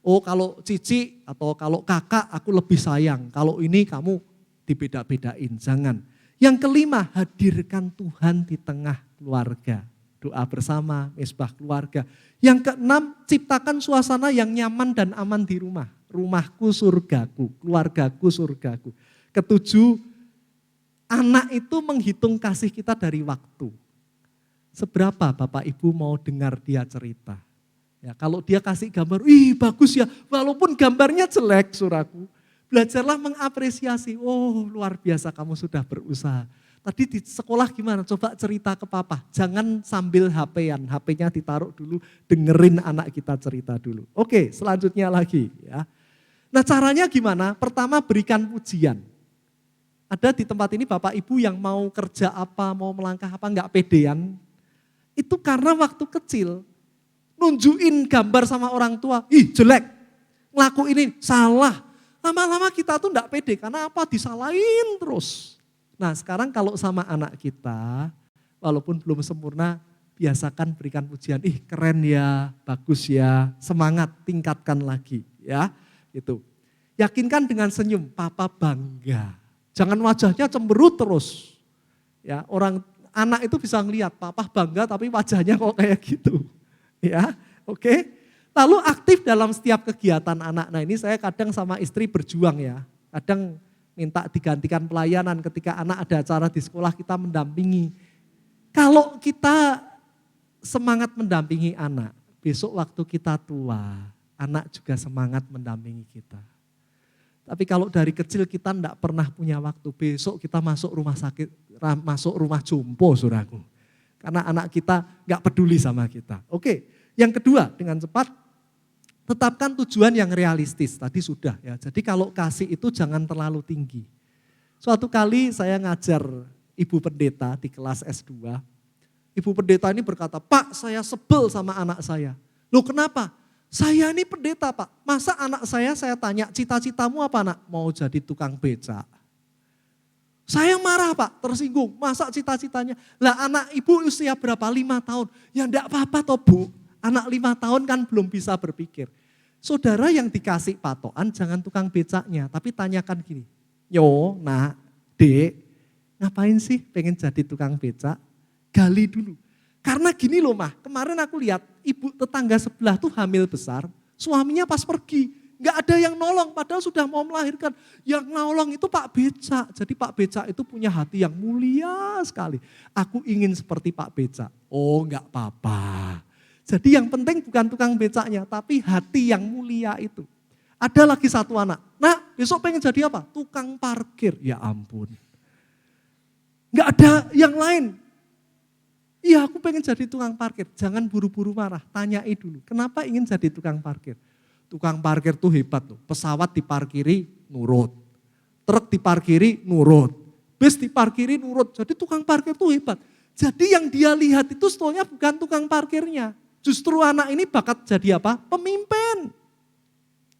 oh kalau cici atau kalau kakak aku lebih sayang. Kalau ini kamu dibeda-bedain, jangan. Yang kelima, hadirkan Tuhan di tengah keluarga. Doa bersama, mesbah keluarga. Yang keenam, ciptakan suasana yang nyaman dan aman di rumah. Rumahku surgaku, keluargaku surgaku. Ketujuh, anak itu menghitung kasih kita dari waktu. Seberapa Bapak Ibu mau dengar dia cerita? Ya, kalau dia kasih gambar, ih bagus ya, walaupun gambarnya jelek suraku. Belajarlah mengapresiasi, oh luar biasa kamu sudah berusaha. Tadi di sekolah gimana? Coba cerita ke papa, jangan sambil HP-an, HP-nya ditaruh dulu, dengerin anak kita cerita dulu. Oke, selanjutnya lagi ya. Nah caranya gimana? Pertama berikan pujian. Ada di tempat ini Bapak Ibu yang mau kerja apa, mau melangkah apa, enggak pedean. Itu karena waktu kecil, nunjukin gambar sama orang tua, ih jelek, ngelakuin ini, salah. Lama-lama kita tuh enggak pede, karena apa? Disalahin terus. Nah sekarang kalau sama anak kita, walaupun belum sempurna, biasakan berikan pujian, ih keren ya, bagus ya, semangat, tingkatkan lagi ya. Itu. Yakinkan dengan senyum, papa bangga. Jangan wajahnya cemberut terus. Ya, anak itu bisa ngelihat papa bangga tapi wajahnya kok kayak gitu. Ya, oke. Lalu aktif dalam setiap kegiatan anak. Nah, ini saya kadang sama istri berjuang ya. Kadang minta digantikan pelayanan ketika anak ada acara di sekolah kita mendampingi. Kalau kita semangat mendampingi anak, besok waktu kita tua, anak juga semangat mendampingi kita. Tapi kalau dari kecil kita tidak pernah punya waktu, besok kita masuk rumah sakit, masuk rumah jompo saudaraku. Karena anak kita gak peduli sama kita. Oke, yang kedua dengan cepat, tetapkan tujuan yang realistis. Tadi sudah ya, jadi kalau kasih itu jangan terlalu tinggi. Suatu kali saya ngajar ibu pendeta di kelas S2. Ibu pendeta ini berkata, Pak saya sebel sama anak saya. Loh kenapa? Saya ini pendeta Pak, masa anak saya tanya cita-citamu apa nak? Mau jadi tukang becak. Saya marah Pak, tersinggung, masa cita-citanya? Lah anak ibu usia berapa? 5 tahun. Ya enggak apa-apa toh Bu, anak 5 tahun kan belum bisa berpikir. Saudara yang dikasih patokan jangan tukang becaknya, tapi tanyakan gini. Yo nak, dek, ngapain sih pengen jadi tukang becak? Gali dulu. Karena gini loh mah, kemarin aku lihat ibu tetangga sebelah tuh hamil besar, suaminya pas pergi, gak ada yang nolong padahal sudah mau melahirkan. Yang nolong itu Pak Becak, jadi Pak Becak itu punya hati yang mulia sekali. Aku ingin seperti Pak Becak, oh gak apa-apa. Jadi yang penting bukan tukang becaknya, tapi hati yang mulia itu. Ada lagi satu anak, nah besok pengen jadi apa? Tukang parkir, ya ampun. Gak ada yang lain. Iya aku pengen jadi tukang parkir, jangan buru-buru marah, tanyai dulu. Kenapa ingin jadi tukang parkir? Tukang parkir tuh hebat loh, pesawat diparkiri nurut, truk diparkiri nurut, bus diparkiri nurut, jadi tukang parkir tuh hebat. Jadi yang dia lihat itu sebetulnya bukan tukang parkirnya, justru anak ini bakat jadi apa? Pemimpin.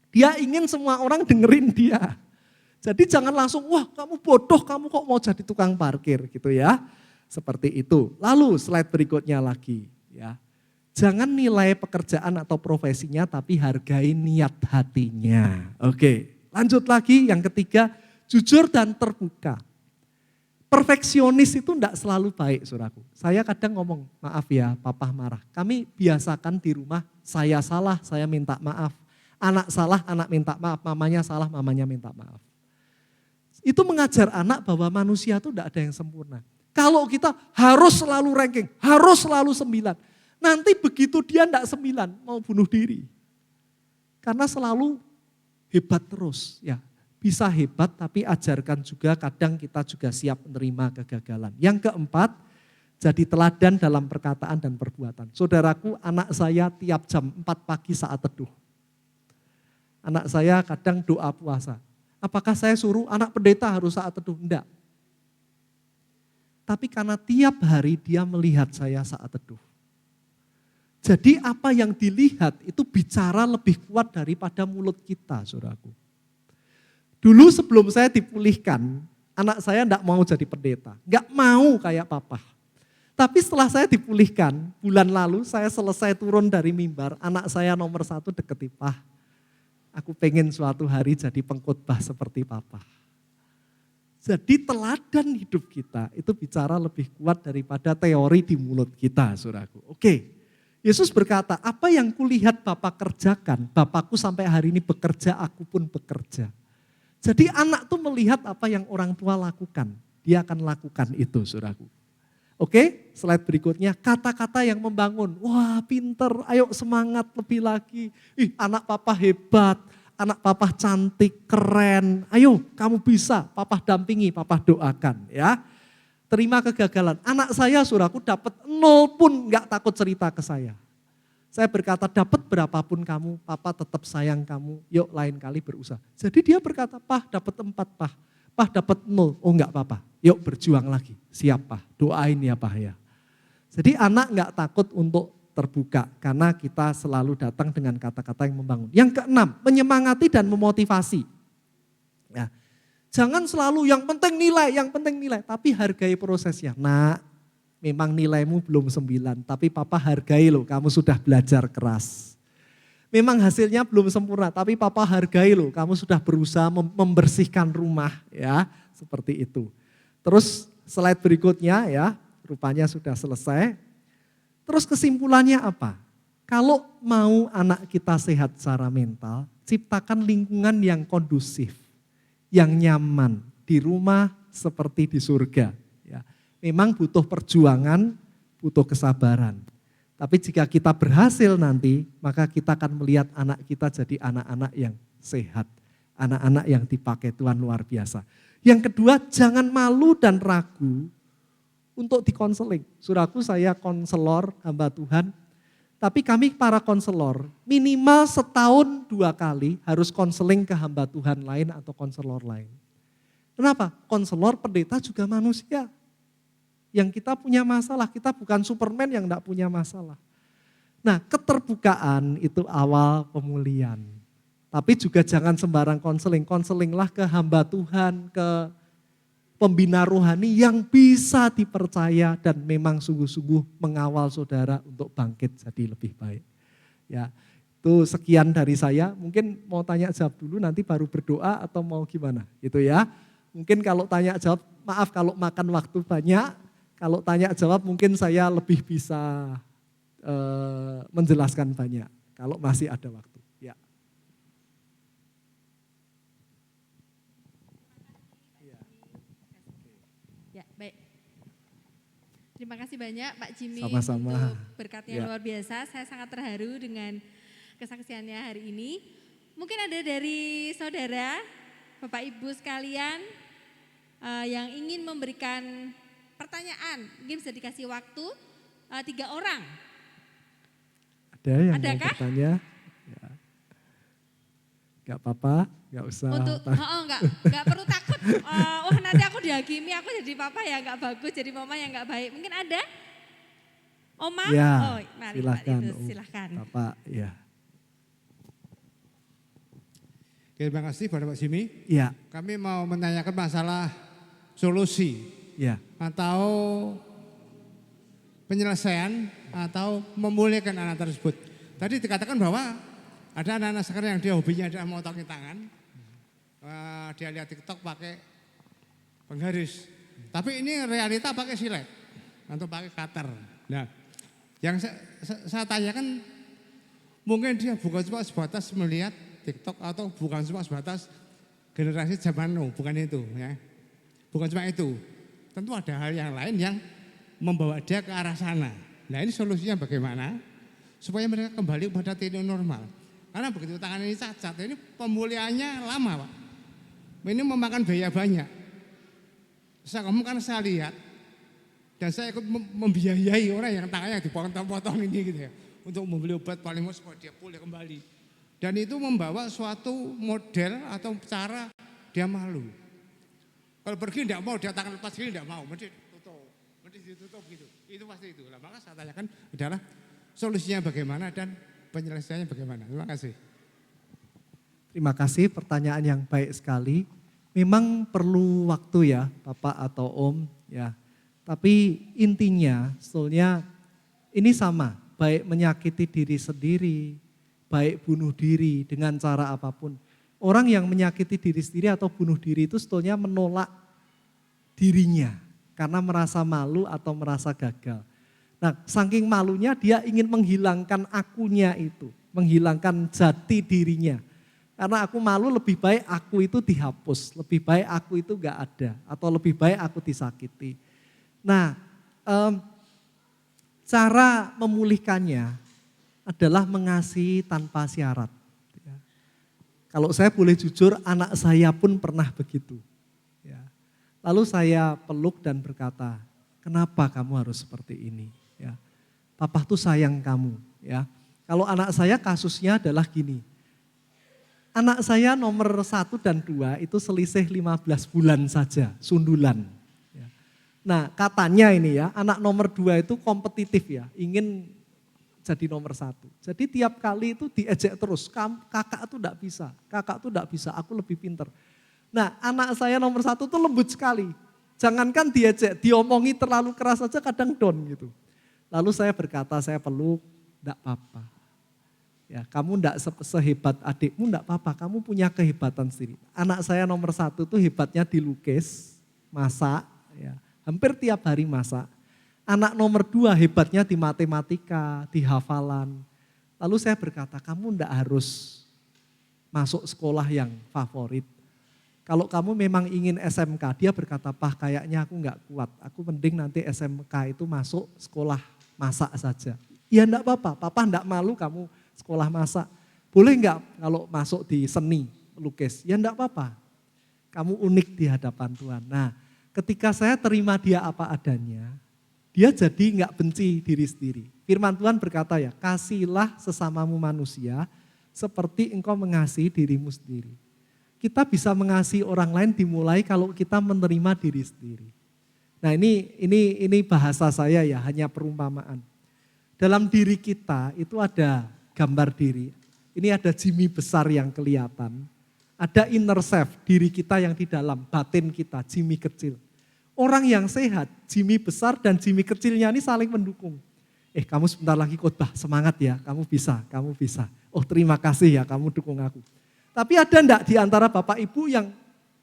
Dia ingin semua orang dengerin dia. Jadi jangan langsung, wah kamu bodoh, kamu kok mau jadi tukang parkir gitu ya. Seperti itu. Lalu slide berikutnya lagi ya. Jangan nilai pekerjaan atau profesinya tapi hargai niat hatinya. Oke, lanjut lagi yang ketiga, jujur dan terbuka. Perfeksionis itu enggak selalu baik, saudaraku. Saya kadang ngomong, maaf ya, papa marah. Kami biasakan di rumah, saya salah, saya minta maaf. Anak salah, anak minta maaf. Mamanya salah, mamanya minta maaf. Itu mengajar anak bahwa manusia itu enggak ada yang sempurna. Kalau kita harus selalu ranking, harus selalu 9. Nanti begitu dia enggak 9, mau bunuh diri. Karena selalu hebat terus, ya. Bisa hebat tapi ajarkan juga kadang kita juga siap menerima kegagalan. Yang keempat, jadi teladan dalam perkataan dan perbuatan. Saudaraku, anak saya tiap jam 4 pagi saat teduh. Anak saya kadang doa puasa. Apakah saya suruh anak pendeta harus saat teduh? Enggak. Tapi karena tiap hari dia melihat saya saat teduh. Jadi apa yang dilihat itu bicara lebih kuat daripada mulut kita, saudaraku. Dulu sebelum saya dipulihkan, anak saya enggak mau jadi pendeta. Enggak mau kayak papa. Tapi setelah saya dipulihkan, bulan lalu saya selesai turun dari mimbar, anak saya nomor 1 deketi, "Pah, aku pengen suatu hari jadi pengkhotbah seperti papa." Jadi teladan hidup kita itu bicara lebih kuat daripada teori di mulut kita, saudaraku. Oke, Yesus berkata, apa yang kulihat Bapa kerjakan, Bapakku sampai hari ini bekerja, aku pun bekerja. Jadi anak tuh melihat apa yang orang tua lakukan, dia akan lakukan itu, saudaraku. Oke, slide berikutnya, kata-kata yang membangun. Wah, pinter, ayo semangat lebih lagi. Ih, anak papa hebat, anak papa cantik, keren. Ayo, kamu bisa, papa dampingi, papa doakan, ya. Terima kegagalan. Anak saya, saudaraku, dapat 0 pun nggak takut cerita ke saya. Saya berkata, dapat berapapun kamu, papa tetap sayang kamu, yuk lain kali berusaha. Jadi dia berkata, Pah dapat 4, Pah. Pah dapat 0, oh enggak apa-apa, yuk berjuang lagi. Siap Pah, doain ya Pah ya. Jadi anak enggak takut untuk terbuka, karena kita selalu datang dengan kata-kata yang membangun. Yang keenam, menyemangati dan memotivasi. Ya. Jangan selalu yang penting nilai, tapi hargai prosesnya. Nak, memang nilaimu belum 9, tapi papa hargai loh, kamu sudah belajar keras. Memang hasilnya belum sempurna, tapi papa hargai loh, kamu sudah berusaha membersihkan rumah, ya, seperti itu. Terus slide berikutnya ya, rupanya sudah selesai. Terus kesimpulannya apa? Kalau mau anak kita sehat secara mental, ciptakan lingkungan yang kondusif, yang nyaman, di rumah seperti di surga. Ya. Memang butuh perjuangan, butuh kesabaran. Tapi jika kita berhasil nanti, maka kita akan melihat anak kita jadi anak-anak yang sehat. Anak-anak yang dipakai Tuhan luar biasa. Yang kedua, jangan malu dan ragu untuk dikonseling. Saudaraku, saya konselor hamba Tuhan. Tapi kami para konselor minimal setahun 2 kali harus konseling ke hamba Tuhan lain atau konselor lain. Kenapa? Konselor pendeta juga manusia. Yang kita punya masalah, kita bukan Superman yang enggak punya masalah. Nah, keterbukaan itu awal pemulihan. Tapi juga jangan sembarang konseling. Konselinglah ke hamba Tuhan, ke pembina rohani yang bisa dipercaya dan memang sungguh-sungguh mengawal saudara untuk bangkit jadi lebih baik. Ya, itu sekian dari saya. Mungkin mau tanya jawab dulu, nanti baru berdoa atau mau gimana? Gitu ya. Mungkin kalau tanya jawab, maaf kalau makan waktu banyak. Kalau tanya jawab mungkin saya lebih bisa menjelaskan banyak. Kalau masih ada waktu. Ya. Ya, baik. Terima kasih banyak Pak Jimmy Sama-sama. untuk berkatnya Ya. luar biasa. Saya sangat terharu dengan kesaksiannya hari ini. Mungkin ada dari saudara, Bapak Ibu sekalian yang ingin memberikan pertanyaan, mungkin bisa dikasih waktu 3 orang. Ada yang Adakah? mau bertanya? Ya. Gak apa-apa, gak usah. Enggak perlu takut. Wah nanti aku dihakimi, aku jadi papa ya enggak bagus, jadi mama yang enggak baik. Mungkin ada? Oma? Ya, Mari silakan. Pak Idus, silakan. Bapak, ya. Terima kasih pada Pak Jimmy. Ya, Kami mau menanyakan masalah solusi ya. atau penyelesaian atau memulihkan anak tersebut. Tadi dikatakan bahwa ada anak-anak sekarang yang dia hobinya adalah motokin tangan. Dia lihat TikTok pakai penggaris. Tapi ini realita pakai silet atau pakai cutter. Nah, yang saya tanyakan mungkin dia bukan cuma sebatas melihat TikTok atau bukan cuma sebatas generasi zaman now, bukan itu ya. Bukan cuma itu. Tentu ada hal yang lain yang membawa dia ke arah sana. Nah, ini solusinya bagaimana? Supaya mereka kembali pada titik normal. Karena begitu tangan ini cacat, ini pemulihannya lama, Pak. Ini memakan biaya banyak. Karena saya lihat, dan saya ikut membiayai orang yang tangannya dipotong-potong ini gitu ya. Untuk membeli obat paling mau supaya dia pulih kembali. Dan itu membawa suatu model atau cara dia malu. Kalau pergi tidak mau, dia tangan lepas gini tidak mau, mesti ditutup gitu. Itu pasti itu. Nah, maka saya tanyakan adalah solusinya bagaimana dan penyelesaiannya bagaimana. Terima kasih. Terima kasih, pertanyaan yang baik sekali. Memang perlu waktu ya Bapak atau Om ya. Tapi intinya sebetulnya ini sama, baik menyakiti diri sendiri, baik bunuh diri dengan cara apapun. Orang yang menyakiti diri sendiri atau bunuh diri itu sebetulnya menolak dirinya karena merasa malu atau merasa gagal. Nah, saking malunya dia ingin menghilangkan akunya itu, menghilangkan jati dirinya. Karena aku malu, lebih baik aku itu dihapus, lebih baik aku itu enggak ada, atau lebih baik aku disakiti. Nah, cara memulihkannya adalah mengasihi tanpa syarat. Kalau saya boleh jujur, anak saya pun pernah begitu. Lalu saya peluk dan berkata, kenapa kamu harus seperti ini? Ya, Papa tuh sayang kamu. Ya, kalau anak saya kasusnya adalah gini. Anak saya nomor 1 dan 2 itu selisih 15 bulan saja, sundulan. Ya. Nah katanya ini ya, anak nomor 2 itu kompetitif ya, ingin jadi nomor 1. Jadi tiap kali itu diejek terus, kakak tuh enggak bisa, kakak tuh enggak bisa, aku lebih pinter. Nah anak saya nomor 1 tuh lembut sekali. Jangankan diejek, diomongi terlalu keras saja kadang down gitu. Lalu saya berkata, saya peluk, enggak apa-apa. Ya, kamu enggak sehebat adikmu, enggak apa-apa, kamu punya kehebatan sendiri. Anak saya nomor 1 tuh hebatnya dilukis, masak, ya, hampir tiap hari masak. Anak nomor 2 hebatnya di matematika, di hafalan. Lalu saya berkata, kamu enggak harus masuk sekolah yang favorit. Kalau kamu memang ingin SMK, dia berkata, Pak kayaknya aku enggak kuat. Aku mending nanti SMK itu masuk sekolah masak saja. Ya enggak apa-apa, Papa enggak malu kamu sekolah masak. Boleh enggak kalau masuk di seni, lukis? Ya enggak apa-apa. Kamu unik di hadapan Tuhan. Nah ketika saya terima dia apa adanya, dia jadi enggak benci diri sendiri. Firman Tuhan berkata ya, kasihilah sesamamu manusia seperti engkau mengasihi dirimu sendiri. Kita bisa mengasihi orang lain dimulai kalau kita menerima diri sendiri. Nah ini bahasa saya ya, hanya perumpamaan. Dalam diri kita itu ada gambar diri. Ini ada Jimmy besar yang kelihatan. Ada inner self, diri kita yang di dalam, batin kita, Jimmy kecil. Orang yang sehat, Jimmy besar dan Jimmy kecilnya ini saling mendukung. Kamu sebentar lagi khotbah, semangat ya, kamu bisa, kamu bisa. Oh terima kasih ya, kamu dukung aku. Tapi ada enggak di antara Bapak Ibu yang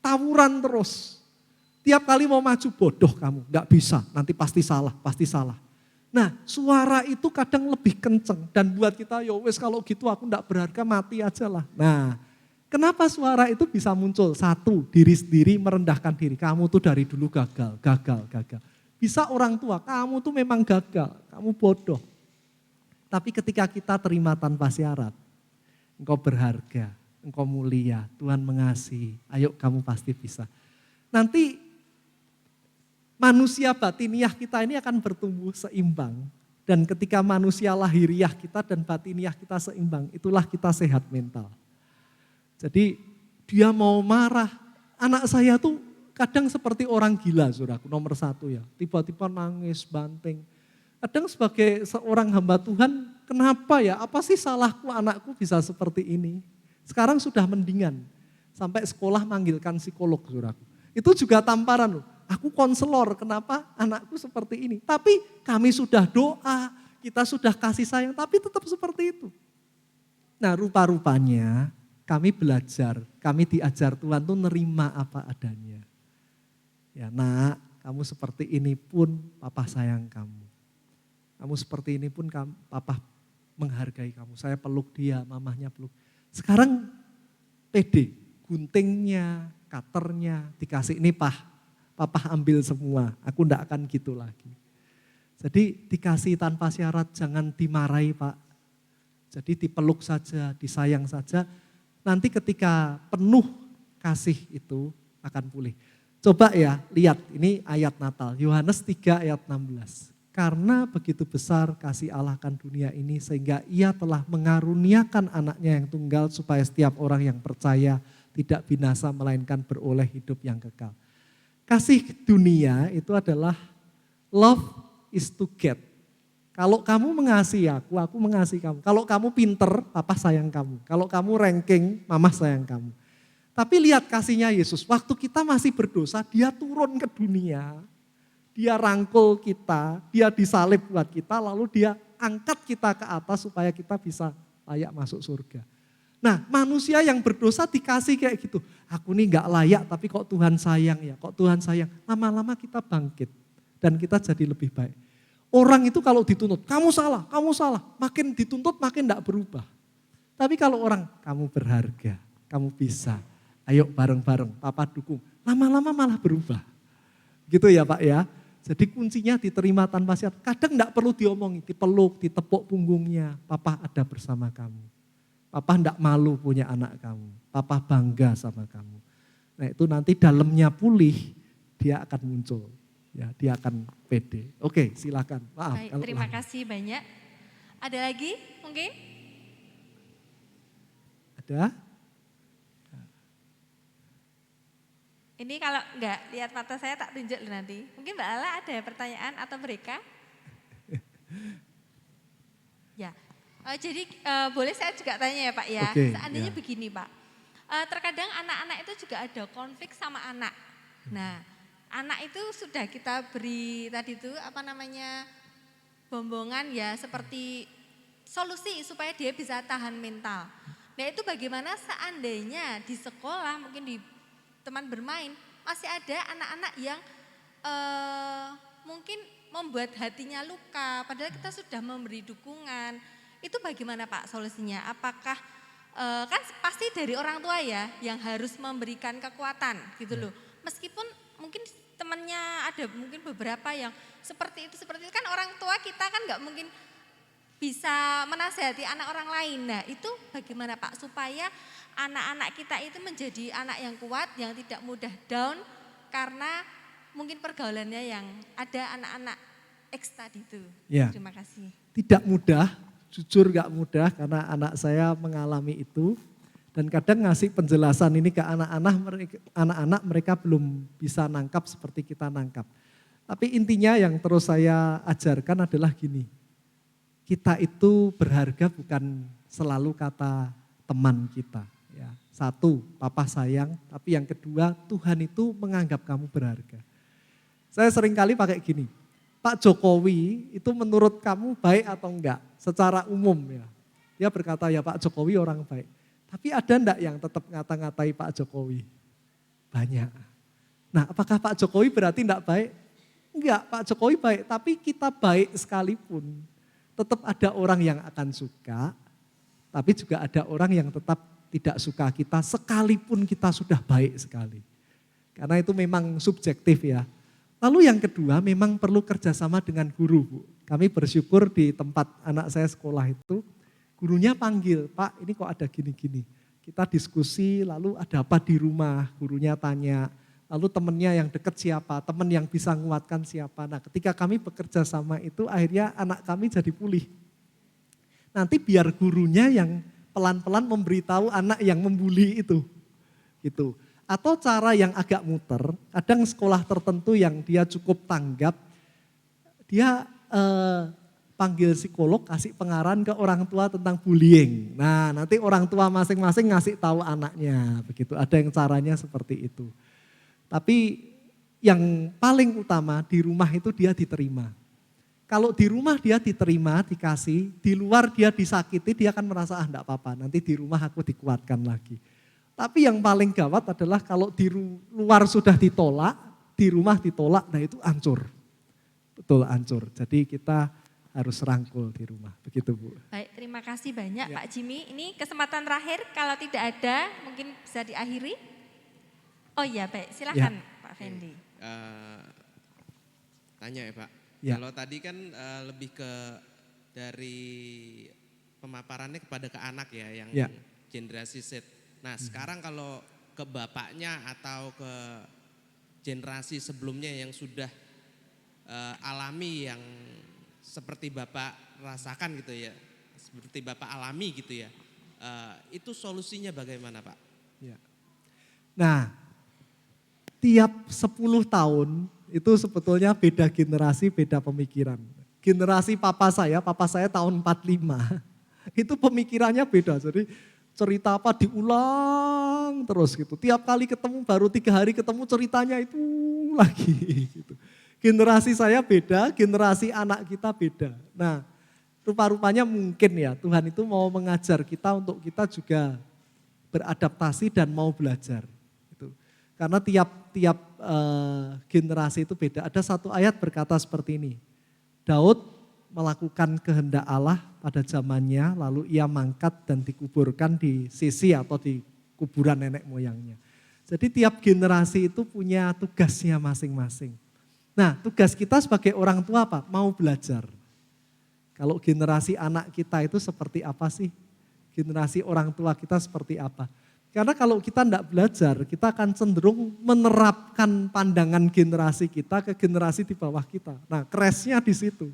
tawuran terus? Tiap kali mau maju, bodoh kamu, enggak bisa, nanti pasti salah, pasti salah. Nah suara itu kadang lebih kenceng dan buat kita, ya wes kalau gitu aku enggak berharga, mati aja lah. Nah kenapa suara itu bisa muncul? 1, diri sendiri merendahkan diri, kamu tuh dari dulu gagal. Bisa orang tua, kamu tuh memang gagal, kamu bodoh. Tapi ketika kita terima tanpa syarat, engkau berharga. Engkau mulia, Tuhan mengasihi, ayo kamu pasti bisa. Nanti manusia batiniah kita ini akan bertumbuh seimbang. Dan ketika manusia lahiriah kita dan batiniah kita seimbang, itulah kita sehat mental. Jadi dia mau marah, anak saya tuh kadang seperti orang gila, saudaraku, nomor 1 ya. Tiba-tiba nangis, banting. Kadang sebagai seorang hamba Tuhan, kenapa ya, apa sih salahku anakku bisa seperti ini? Sekarang sudah mendingan, sampai sekolah manggilkan psikolog, saudaraku. Itu juga tamparan loh, aku konselor, kenapa anakku seperti ini. Tapi kami sudah doa, kita sudah kasih sayang, tapi tetap seperti itu. Nah rupa-rupanya kami belajar, kami diajar Tuhan tuh nerima apa adanya. Ya nak, kamu seperti ini pun papa sayang kamu. Kamu seperti ini pun papa menghargai kamu. Saya peluk dia, mamahnya peluk. Sekarang pede, guntingnya, cutternya dikasih ini papa ambil semua. Aku enggak akan gitu lagi. Jadi dikasih tanpa syarat, jangan dimarahi Pak. Jadi dipeluk saja, disayang saja. Nanti ketika penuh kasih itu akan pulih. Coba ya, lihat ini ayat Natal, Yohanes 3 ayat 16. Karena begitu besar kasih Allah akan dunia ini sehingga ia telah mengaruniakan anaknya yang tunggal supaya setiap orang yang percaya tidak binasa melainkan beroleh hidup yang kekal. Kasih dunia itu adalah love is to get. Kalau kamu mengasihi aku mengasihi kamu. Kalau kamu pinter, papa sayang kamu. Kalau kamu ranking, mama sayang kamu. Tapi lihat kasihnya Yesus, waktu kita masih berdosa, dia turun ke dunia. Dia rangkul kita, dia disalib buat kita, lalu dia angkat kita ke atas supaya kita bisa layak masuk surga. Nah manusia yang berdosa dikasih kayak gitu. Aku nih gak layak tapi kok Tuhan sayang ya, kok Tuhan sayang. Lama-lama kita bangkit dan kita jadi lebih baik. Orang itu kalau dituntut, kamu salah, makin dituntut makin gak berubah. Tapi kalau orang, kamu berharga, kamu bisa. Ayo bareng-bareng, papa dukung. Lama-lama malah berubah. Gitu ya Pak ya. Jadi kuncinya diterima tanpa syarat. Kadang enggak perlu diomongin, dipeluk, ditepuk punggungnya. Papa ada bersama kamu. Papa enggak malu punya anak kamu. Papa bangga sama kamu. Nah itu nanti dalamnya pulih, dia akan muncul. Ya, dia akan pede. Oke silakan. Maaf. Baik, terima kasih banyak. Ada lagi mungkin? Ada? Ini kalau enggak lihat mata saya tak tunjuk nanti. Mungkin Mbak Ala ada pertanyaan atau mereka? Ya, jadi boleh saya juga tanya ya Pak ya. Oke, Seandainya ya. begini Pak, terkadang anak-anak itu juga ada konflik sama anak. Nah, anak itu sudah kita beri tadi itu bombongan ya seperti solusi supaya dia bisa tahan mental. Nah itu bagaimana seandainya di sekolah mungkin di teman bermain, masih ada anak-anak yang mungkin membuat hatinya luka, padahal kita sudah memberi dukungan. Itu bagaimana Pak solusinya? Apakah kan pasti dari orang tua ya yang harus memberikan kekuatan gitu loh. Meskipun mungkin temannya ada mungkin beberapa yang seperti itu kan orang tua kita kan nggak mungkin bisa menasihati anak orang lain. Nah itu bagaimana Pak supaya anak-anak kita itu menjadi anak yang kuat, yang tidak mudah down karena mungkin pergaulannya yang ada anak-anak X tadi itu. Ya. Terima kasih. Tidak mudah, jujur gak mudah karena anak saya mengalami itu. Dan kadang ngasih penjelasan ini ke anak-anak mereka belum bisa nangkap seperti kita nangkap. Tapi intinya yang terus saya ajarkan adalah gini. Kita itu berharga bukan selalu kata teman kita. Ya, satu, papa sayang, tapi yang kedua Tuhan itu menganggap kamu berharga. Saya seringkali pakai gini, Pak Jokowi itu menurut kamu baik atau enggak? Secara umum ya, dia berkata ya Pak Jokowi orang baik. Tapi ada enggak yang tetap ngata-ngatai Pak Jokowi? Banyak. Nah apakah Pak Jokowi berarti enggak baik? Enggak, Pak Jokowi baik, tapi kita baik sekalipun. Tetap ada orang yang akan suka, tapi juga ada orang yang tetap tidak suka kita sekalipun kita sudah baik sekali. Karena itu memang subjektif ya. Lalu yang kedua memang perlu kerjasama dengan guru Bu. Kami bersyukur di tempat anak saya sekolah itu, gurunya panggil, Pak ini kok ada gini-gini. Kita diskusi lalu ada apa di rumah, gurunya tanya. Lalu temennya yang dekat siapa, teman yang bisa menguatkan siapa. Nah ketika kami bekerja sama itu akhirnya anak kami jadi pulih. Nanti biar gurunya yang pelan-pelan memberitahu anak yang membuli itu. Gitu. Atau cara yang agak muter, kadang sekolah tertentu yang dia cukup tanggap, dia panggil psikolog, kasih pengarahan ke orang tua tentang bullying. Nah nanti orang tua masing-masing ngasih tahu anaknya, begitu. Ada yang caranya seperti itu. Tapi yang paling utama di rumah itu dia diterima. Kalau di rumah dia diterima, dikasih, di luar dia disakiti, dia akan merasa enggak apa-apa, nanti di rumah aku dikuatkan lagi. Tapi yang paling gawat adalah kalau di luar sudah ditolak, di rumah ditolak, nah itu hancur. Betul hancur. Jadi kita harus rangkul di rumah. Begitu Bu. Baik, terima kasih banyak Ya. Pak Jimmy. Ini kesempatan terakhir, kalau tidak ada mungkin bisa diakhiri. Oh iya baik, silakan Pak Fendi. Tanya ya Pak, Ya. kalau tadi kan lebih ke dari pemaparannya kepada ke anak ya, yang Ya. generasi Z. Nah sekarang kalau ke bapaknya atau ke generasi sebelumnya yang sudah alami yang seperti Bapak rasakan gitu ya, seperti Bapak alami gitu ya, itu solusinya bagaimana Pak? Ya. Nah, tiap 10 tahun itu sebetulnya beda generasi, beda pemikiran. Generasi papa saya tahun 45, itu pemikirannya beda. Jadi cerita apa diulang terus gitu. Tiap kali ketemu, baru 3 hari ketemu ceritanya itu lagi gitu. Generasi saya beda, generasi anak kita beda. Nah, rupa-rupanya mungkin ya Tuhan itu mau mengajar kita untuk kita juga beradaptasi dan mau belajar. Gitu. Karena tiap generasi itu beda. Ada satu ayat berkata seperti ini. Daud melakukan kehendak Allah pada zamannya, lalu ia mangkat dan dikuburkan di sisi atau di kuburan nenek moyangnya. Jadi tiap generasi itu punya tugasnya masing-masing. Nah, tugas kita sebagai orang tua apa? Mau belajar. Kalau generasi anak kita itu seperti apa sih? Generasi orang tua kita seperti apa? Karena kalau kita tidak belajar, kita akan cenderung menerapkan pandangan generasi kita ke generasi di bawah kita. Nah, crashnya di situ.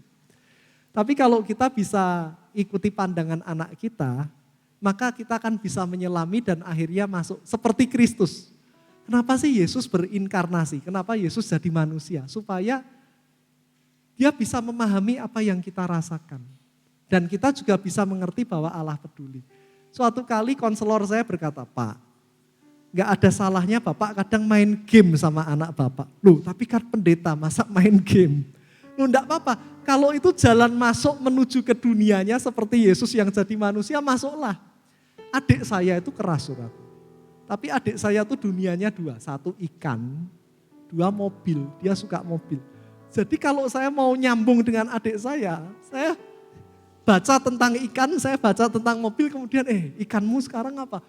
Tapi kalau kita bisa ikuti pandangan anak kita, maka kita akan bisa menyelami dan akhirnya masuk seperti Kristus. Kenapa sih Yesus berinkarnasi? Kenapa Yesus jadi manusia? Supaya dia bisa memahami apa yang kita rasakan. Dan kita juga bisa mengerti bahwa Allah peduli. Suatu kali konselor saya berkata, Pak, gak ada salahnya Bapak kadang main game sama anak Bapak. Loh, tapi kan pendeta masa main game? Loh, enggak apa-apa. Kalau itu jalan masuk menuju ke dunianya seperti Yesus yang jadi manusia, masuklah. Adik saya itu keras, saudara. Tapi adik saya tuh dunianya 2, 1 ikan, 2 mobil, dia suka mobil. Jadi kalau saya mau nyambung dengan adik saya baca tentang ikan, saya baca tentang mobil, kemudian ikanmu sekarang apa?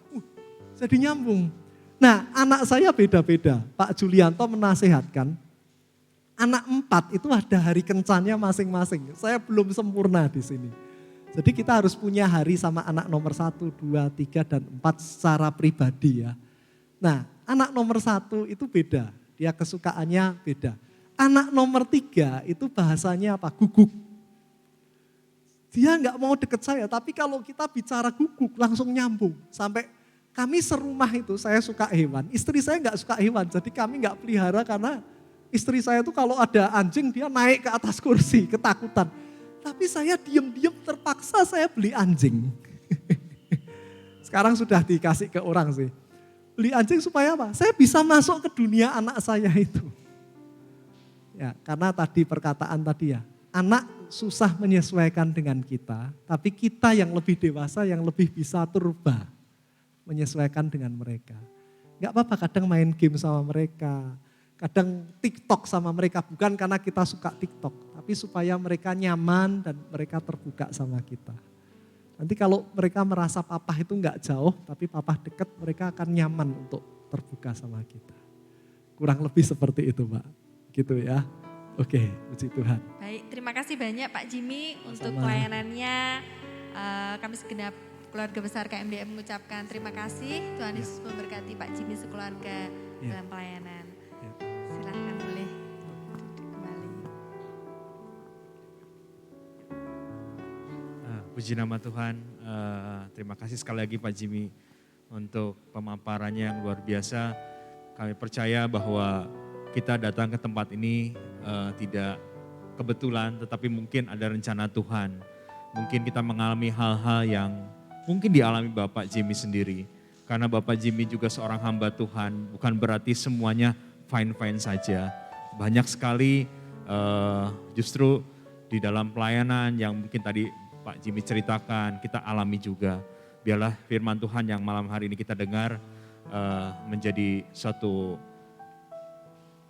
Jadi nyambung. Nah anak saya beda-beda, Pak Julianto menasehatkan, anak 4 itu ada hari kencannya masing-masing, saya belum sempurna di sini. Jadi kita harus punya hari sama anak nomor 1, 2, 3, dan 4 secara pribadi ya. Nah anak nomor 1 itu beda, dia kesukaannya beda. Anak nomor 3 itu bahasanya apa? Guguk. Dia nggak mau deket saya, tapi kalau kita bicara guguk langsung nyambung. Sampai kami serumah itu, saya suka hewan, istri saya nggak suka hewan. Jadi kami nggak pelihara karena istri saya itu kalau ada anjing dia naik ke atas kursi, ketakutan. Tapi saya diam-diam terpaksa saya beli anjing. Sekarang sudah dikasih ke orang sih. Beli anjing supaya apa? Saya bisa masuk ke dunia anak saya itu. Ya, karena tadi perkataan tadi ya, anak susah menyesuaikan dengan kita, tapi kita yang lebih dewasa yang lebih bisa turba menyesuaikan dengan mereka. Enggak apa-apa kadang main game sama mereka, kadang TikTok sama mereka, bukan karena kita suka TikTok, tapi supaya mereka nyaman dan mereka terbuka sama kita. Nanti kalau mereka merasa papa itu enggak jauh, tapi papa dekat, mereka akan nyaman untuk terbuka sama kita. Kurang lebih seperti itu Pak, gitu ya. Oke, puji Tuhan. Baik, terima kasih banyak Pak Jimmy untuk Sama-sama. pelayanannya. Kami segenap keluarga besar KMDM mengucapkan terima kasih. Tuhan Yesus memberkati Pak Jimmy sekeluarga dalam pelayanan. Ya. Silahkan boleh duduk kembali. Puji nama Tuhan, terima kasih sekali lagi Pak Jimmy untuk pemaparannya yang luar biasa. Kami percaya bahwa kita datang ke tempat ini tidak kebetulan, tetapi mungkin ada rencana Tuhan. Mungkin kita mengalami hal-hal yang mungkin dialami Bapak Jimmy sendiri. Karena Bapak Jimmy juga seorang hamba Tuhan, bukan berarti semuanya fine-fine saja. Banyak sekali justru di dalam pelayanan yang mungkin tadi Pak Jimmy ceritakan, kita alami juga. Biarlah firman Tuhan yang malam hari ini kita dengar menjadi suatu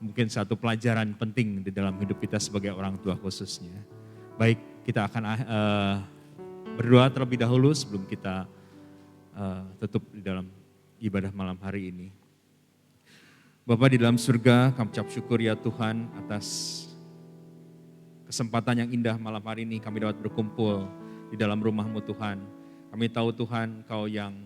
mungkin satu pelajaran penting di dalam hidup kita sebagai orang tua khususnya. Baik, kita akan berdoa terlebih dahulu sebelum kita tutup di dalam ibadah malam hari ini. Bapa di dalam surga, kami ucap syukur ya Tuhan atas kesempatan yang indah malam hari ini kami dapat berkumpul di dalam rumah-Mu Tuhan. Kami tahu Tuhan Kau yang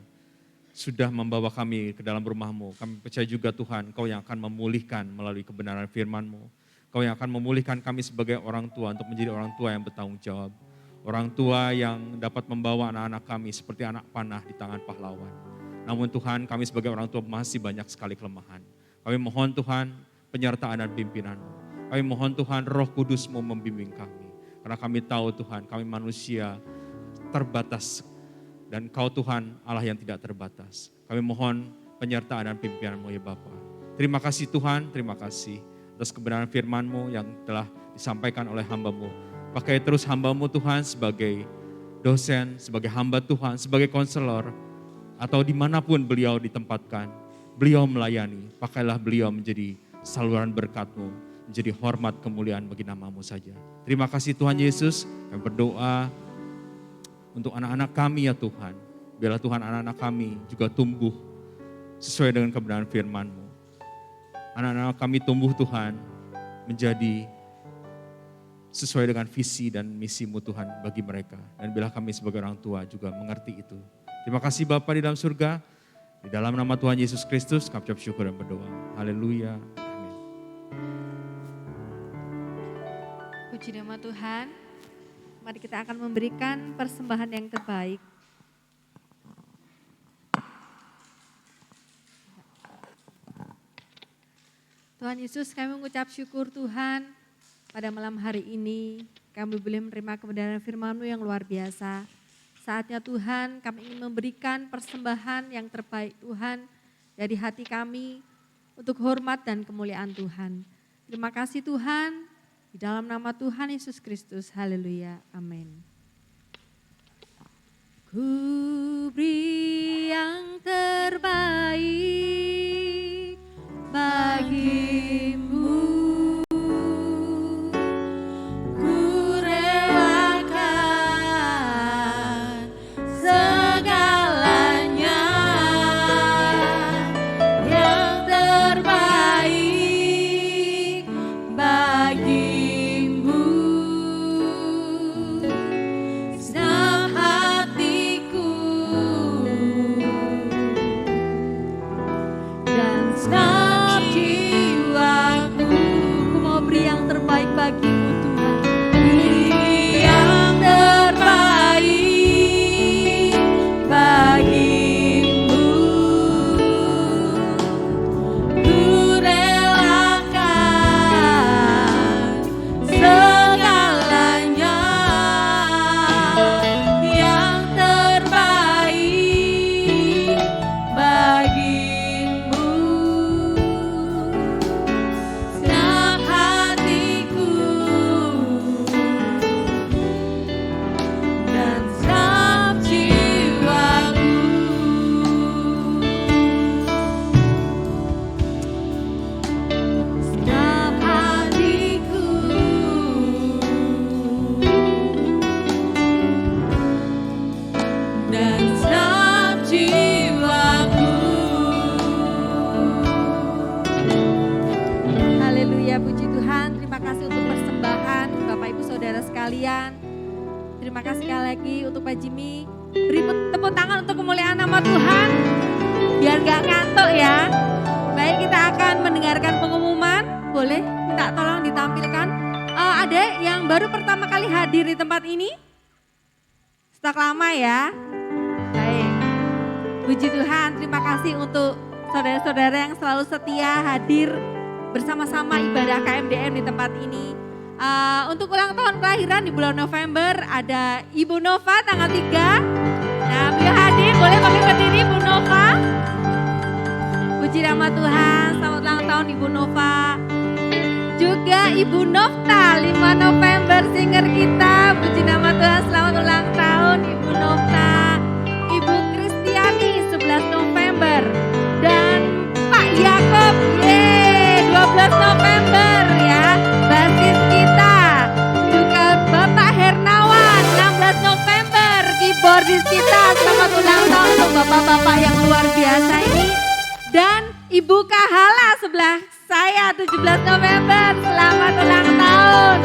sudah membawa kami ke dalam rumah-Mu. Kami percaya juga Tuhan Kau yang akan memulihkan melalui kebenaran firman-Mu. Kau yang akan memulihkan kami sebagai orang tua untuk menjadi orang tua yang bertanggung jawab. Orang tua yang dapat membawa anak-anak kami seperti anak panah di tangan pahlawan. Namun Tuhan kami sebagai orang tua masih banyak sekali kelemahan. Kami mohon Tuhan penyertaan dan pimpinan-Mu. Kami mohon Tuhan Roh Kudus-Mu membimbing kami. Karena kami tahu Tuhan kami manusia terbatas. Dan Kau Tuhan Allah yang tidak terbatas. Kami mohon penyertaan dan pimpinan-Mu ya Bapa. Terima kasih Tuhan, terima kasih atas kebenaran firman-Mu yang telah disampaikan oleh hamba-Mu. Pakai terus hamba-Mu Tuhan sebagai dosen, sebagai hamba Tuhan, sebagai konselor. Atau dimanapun beliau ditempatkan, beliau melayani. Pakailah beliau menjadi saluran berkat-Mu, menjadi hormat kemuliaan bagi nama-Mu saja. Terima kasih Tuhan Yesus, kami berdoa untuk anak-anak kami ya Tuhan. Biarlah Tuhan anak-anak kami juga tumbuh sesuai dengan kebenaran firman-Mu. Anak-anak kami tumbuh Tuhan menjadi sesuai dengan visi dan misi-Mu Tuhan bagi mereka. Dan biarlah kami sebagai orang tua juga mengerti itu. Terima kasih Bapa di dalam surga. Di dalam nama Tuhan Yesus Kristus kami ucap syukur dan berdoa. Haleluya. Amin. Puji nama Tuhan. Mari kita akan memberikan persembahan yang terbaik. Tuhan Yesus, kami mengucap syukur Tuhan pada malam hari ini. Kami boleh menerima kebenaran firman-Mu yang luar biasa. Saatnya Tuhan kami ingin memberikan persembahan yang terbaik Tuhan dari hati kami untuk hormat dan kemuliaan Tuhan. Terima kasih Tuhan. Di dalam nama Tuhan Yesus Kristus, haleluya, amin. Ku beri yang terbaik bagimu. Ku relakan segalanya yang terbaik bagimu. Bagimu Tuhan, yang terbaik bagimu, ku relakan segalanya yang terbaik bagimu. Terima kasih sekali lagi untuk Pak Jimmy. Beri tepuk tangan untuk kemuliaan nama Tuhan. Biar gak ngantuk ya. Baik, kita akan mendengarkan pengumuman. Boleh minta tolong ditampilkan. Ada yang baru pertama kali hadir di tempat ini? Stok lama ya. Baik. Puji Tuhan, terima kasih untuk saudara-saudara yang selalu setia hadir bersama-sama ibadah KMDM di tempat ini. Untuk ulang tahun kelahiran di bulan November ada Ibu Nova tanggal 3. Nah, beliau hadir, boleh kami berdiri Bu Nova. Puji nama Tuhan, selamat ulang tahun Ibu Nova. Juga Ibu Nofta 5 November singer kita. Puji nama Tuhan, selamat ulang tahun Ibu Nofta. Ibu Kristiani 11 November. Dan Pak Yakob 12 November. habis kita. Selamat ulang tahun untuk bapak-bapak yang luar biasa ini. Dan Ibu Kahala sebelah saya 17 November, selamat ulang tahun.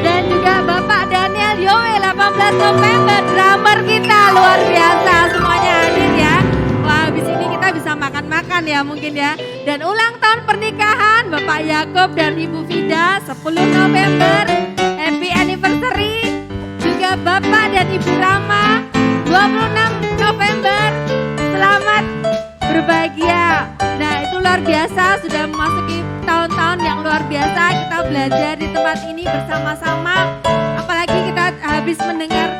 Dan juga Bapak Daniel Yowe 18 November, drummer kita luar biasa semuanya hadir ya. Wah habis ini kita bisa makan-makan ya mungkin ya. Dan ulang tahun pernikahan Bapak Yakob dan Ibu Vida 10 November, happy anniversary. Juga Bapak dan Ibu Rama 26 November, selamat berbahagia. Nah itu luar biasa, sudah memasuki tahun-tahun yang luar biasa kita belajar di tempat ini bersama-sama. Apalagi kita habis mendengar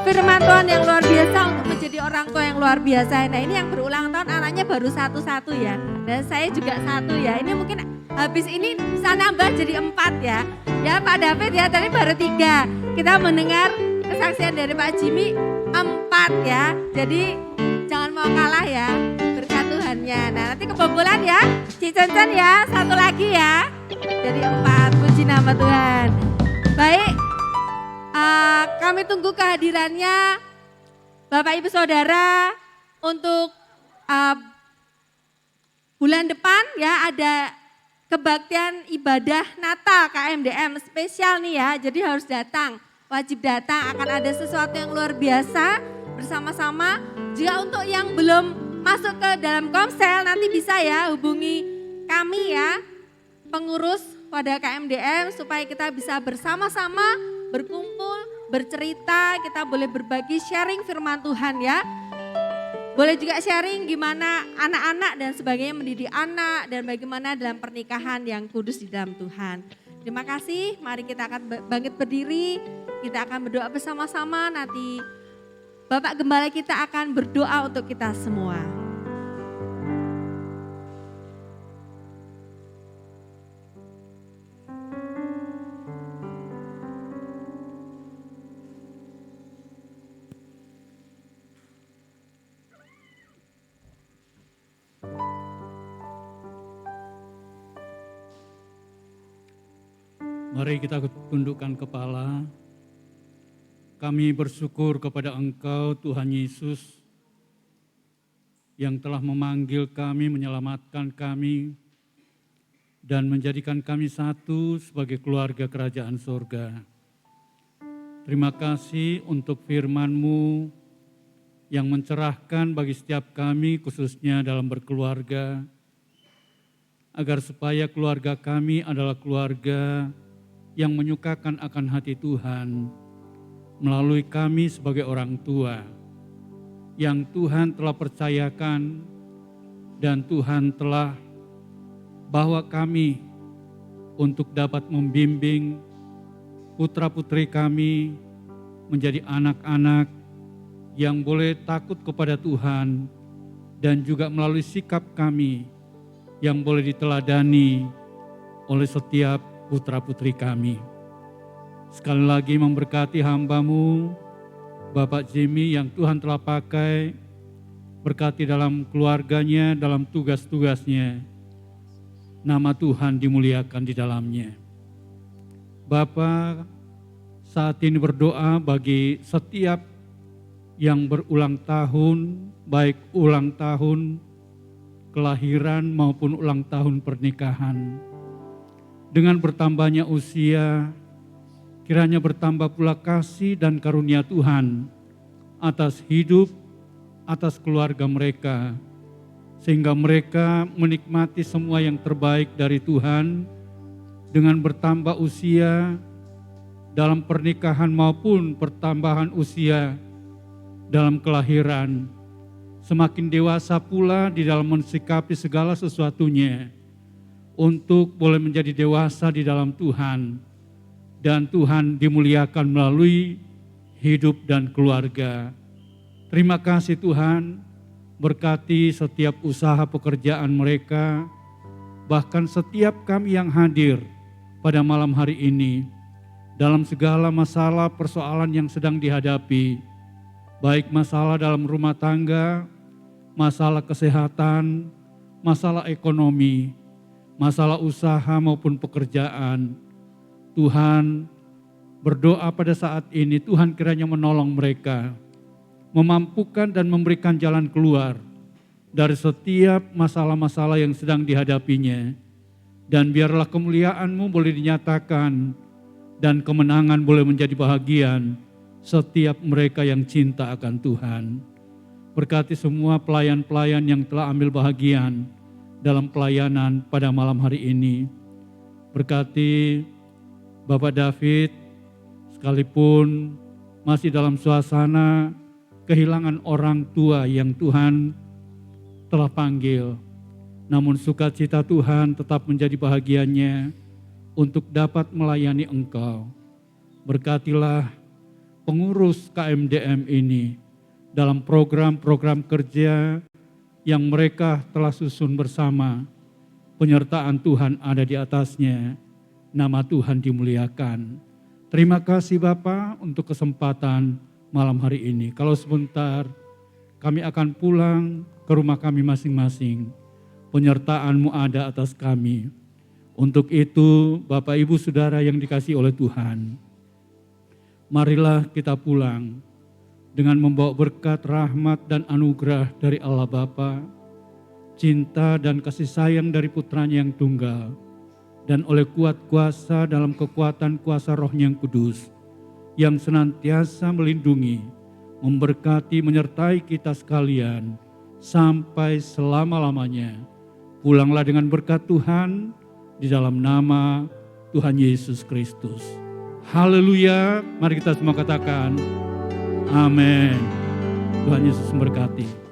firman Tuhan yang luar biasa untuk menjadi orang tua yang luar biasa. Nah ini yang berulang tahun anaknya baru satu-satu ya. Dan saya juga satu ya. Ini mungkin habis ini bisa nambah jadi 4 ya. Ya Pak David ya tadi baru 3. Kita mendengar kesaksian dari Pak Jimmy 4 ya. Jadi jangan mau kalah ya. Tuhannya. Nah nanti kebobolan ya, Cicencen ya, satu lagi ya. Jadi 4, puji nama Tuhan. Baik, kami tunggu kehadirannya Bapak Ibu Saudara untuk bulan depan ya ada kebaktian ibadah Natal KMDM spesial nih ya. Jadi harus datang, wajib datang, akan ada sesuatu yang luar biasa bersama-sama. Jika untuk yang belum masuk ke dalam Komsel nanti bisa ya hubungi kami ya pengurus pada KMDM supaya kita bisa bersama-sama berkumpul, bercerita, kita boleh berbagi sharing firman Tuhan ya. Boleh juga sharing gimana anak-anak dan sebagainya mendidik anak dan bagaimana dalam pernikahan yang kudus di dalam Tuhan. Terima kasih, mari kita akan bangkit berdiri, kita akan berdoa bersama-sama nanti. Bapak Gembala kita akan berdoa untuk kita semua. Mari kita tundukkan kepala. Kami bersyukur kepada Engkau Tuhan Yesus yang telah memanggil kami, menyelamatkan kami, dan menjadikan kami satu sebagai keluarga kerajaan sorga. Terima kasih untuk firman-Mu yang mencerahkan bagi setiap kami khususnya dalam berkeluarga, agar supaya keluarga kami adalah keluarga yang menyukakan akan hati Tuhan, melalui kami sebagai orang tua yang Tuhan telah percayakan dan Tuhan telah bawa kami untuk dapat membimbing putra-putri kami menjadi anak-anak yang boleh takut kepada Tuhan dan juga melalui sikap kami yang boleh diteladani oleh setiap putra-putri kami. Sekali lagi memberkati hamba-Mu, Bapak Jimmy yang Tuhan telah pakai, berkati dalam keluarganya, dalam tugas-tugasnya. Nama Tuhan dimuliakan di dalamnya. Bapak saat ini berdoa bagi setiap yang berulang tahun, baik ulang tahun kelahiran maupun ulang tahun pernikahan. Dengan bertambahnya usia, kiranya bertambah pula kasih dan karunia Tuhan atas hidup, atas keluarga mereka, sehingga mereka menikmati semua yang terbaik dari Tuhan dengan bertambah usia dalam pernikahan maupun pertambahan usia dalam kelahiran. Semakin dewasa pula di dalam mensikapi segala sesuatunya untuk boleh menjadi dewasa di dalam Tuhan. Dan Tuhan dimuliakan melalui hidup dan keluarga. Terima kasih Tuhan, berkati setiap usaha pekerjaan mereka, bahkan setiap kami yang hadir pada malam hari ini, dalam segala masalah persoalan yang sedang dihadapi, baik masalah dalam rumah tangga, masalah kesehatan, masalah ekonomi, masalah usaha maupun pekerjaan. Tuhan, berdoa pada saat ini, Tuhan kiranya menolong mereka memampukan dan memberikan jalan keluar dari setiap masalah-masalah yang sedang dihadapinya. Dan biarlah kemuliaan-Mu boleh dinyatakan dan kemenangan boleh menjadi bahagian setiap mereka yang cinta akan Tuhan. Berkati semua pelayan-pelayan yang telah ambil bahagian dalam pelayanan pada malam hari ini. Berkati Bapak David, sekalipun masih dalam suasana kehilangan orang tua yang Tuhan telah panggil, namun sukacita Tuhan tetap menjadi bahagiannya untuk dapat melayani Engkau. Berkatilah pengurus KMDM ini dalam program-program kerja yang mereka telah susun bersama. Penyertaan Tuhan ada di atasnya, nama Tuhan dimuliakan. Terima kasih Bapa untuk kesempatan malam hari ini. Kalau sebentar kami akan pulang ke rumah kami masing-masing, penyertaan-Mu ada atas kami. Untuk itu Bapak Ibu Saudara yang dikasihi oleh Tuhan, marilah kita pulang dengan membawa berkat, rahmat dan anugerah dari Allah Bapa, cinta dan kasih sayang dari Putranya yang tunggal, dan oleh kuat kuasa dalam kekuatan kuasa Roh-Nya yang kudus, yang senantiasa melindungi, memberkati, menyertai kita sekalian, sampai selama-lamanya. Pulanglah dengan berkat Tuhan, di dalam nama Tuhan Yesus Kristus. Haleluya, mari kita semua katakan, amin. Tuhan Yesus memberkati.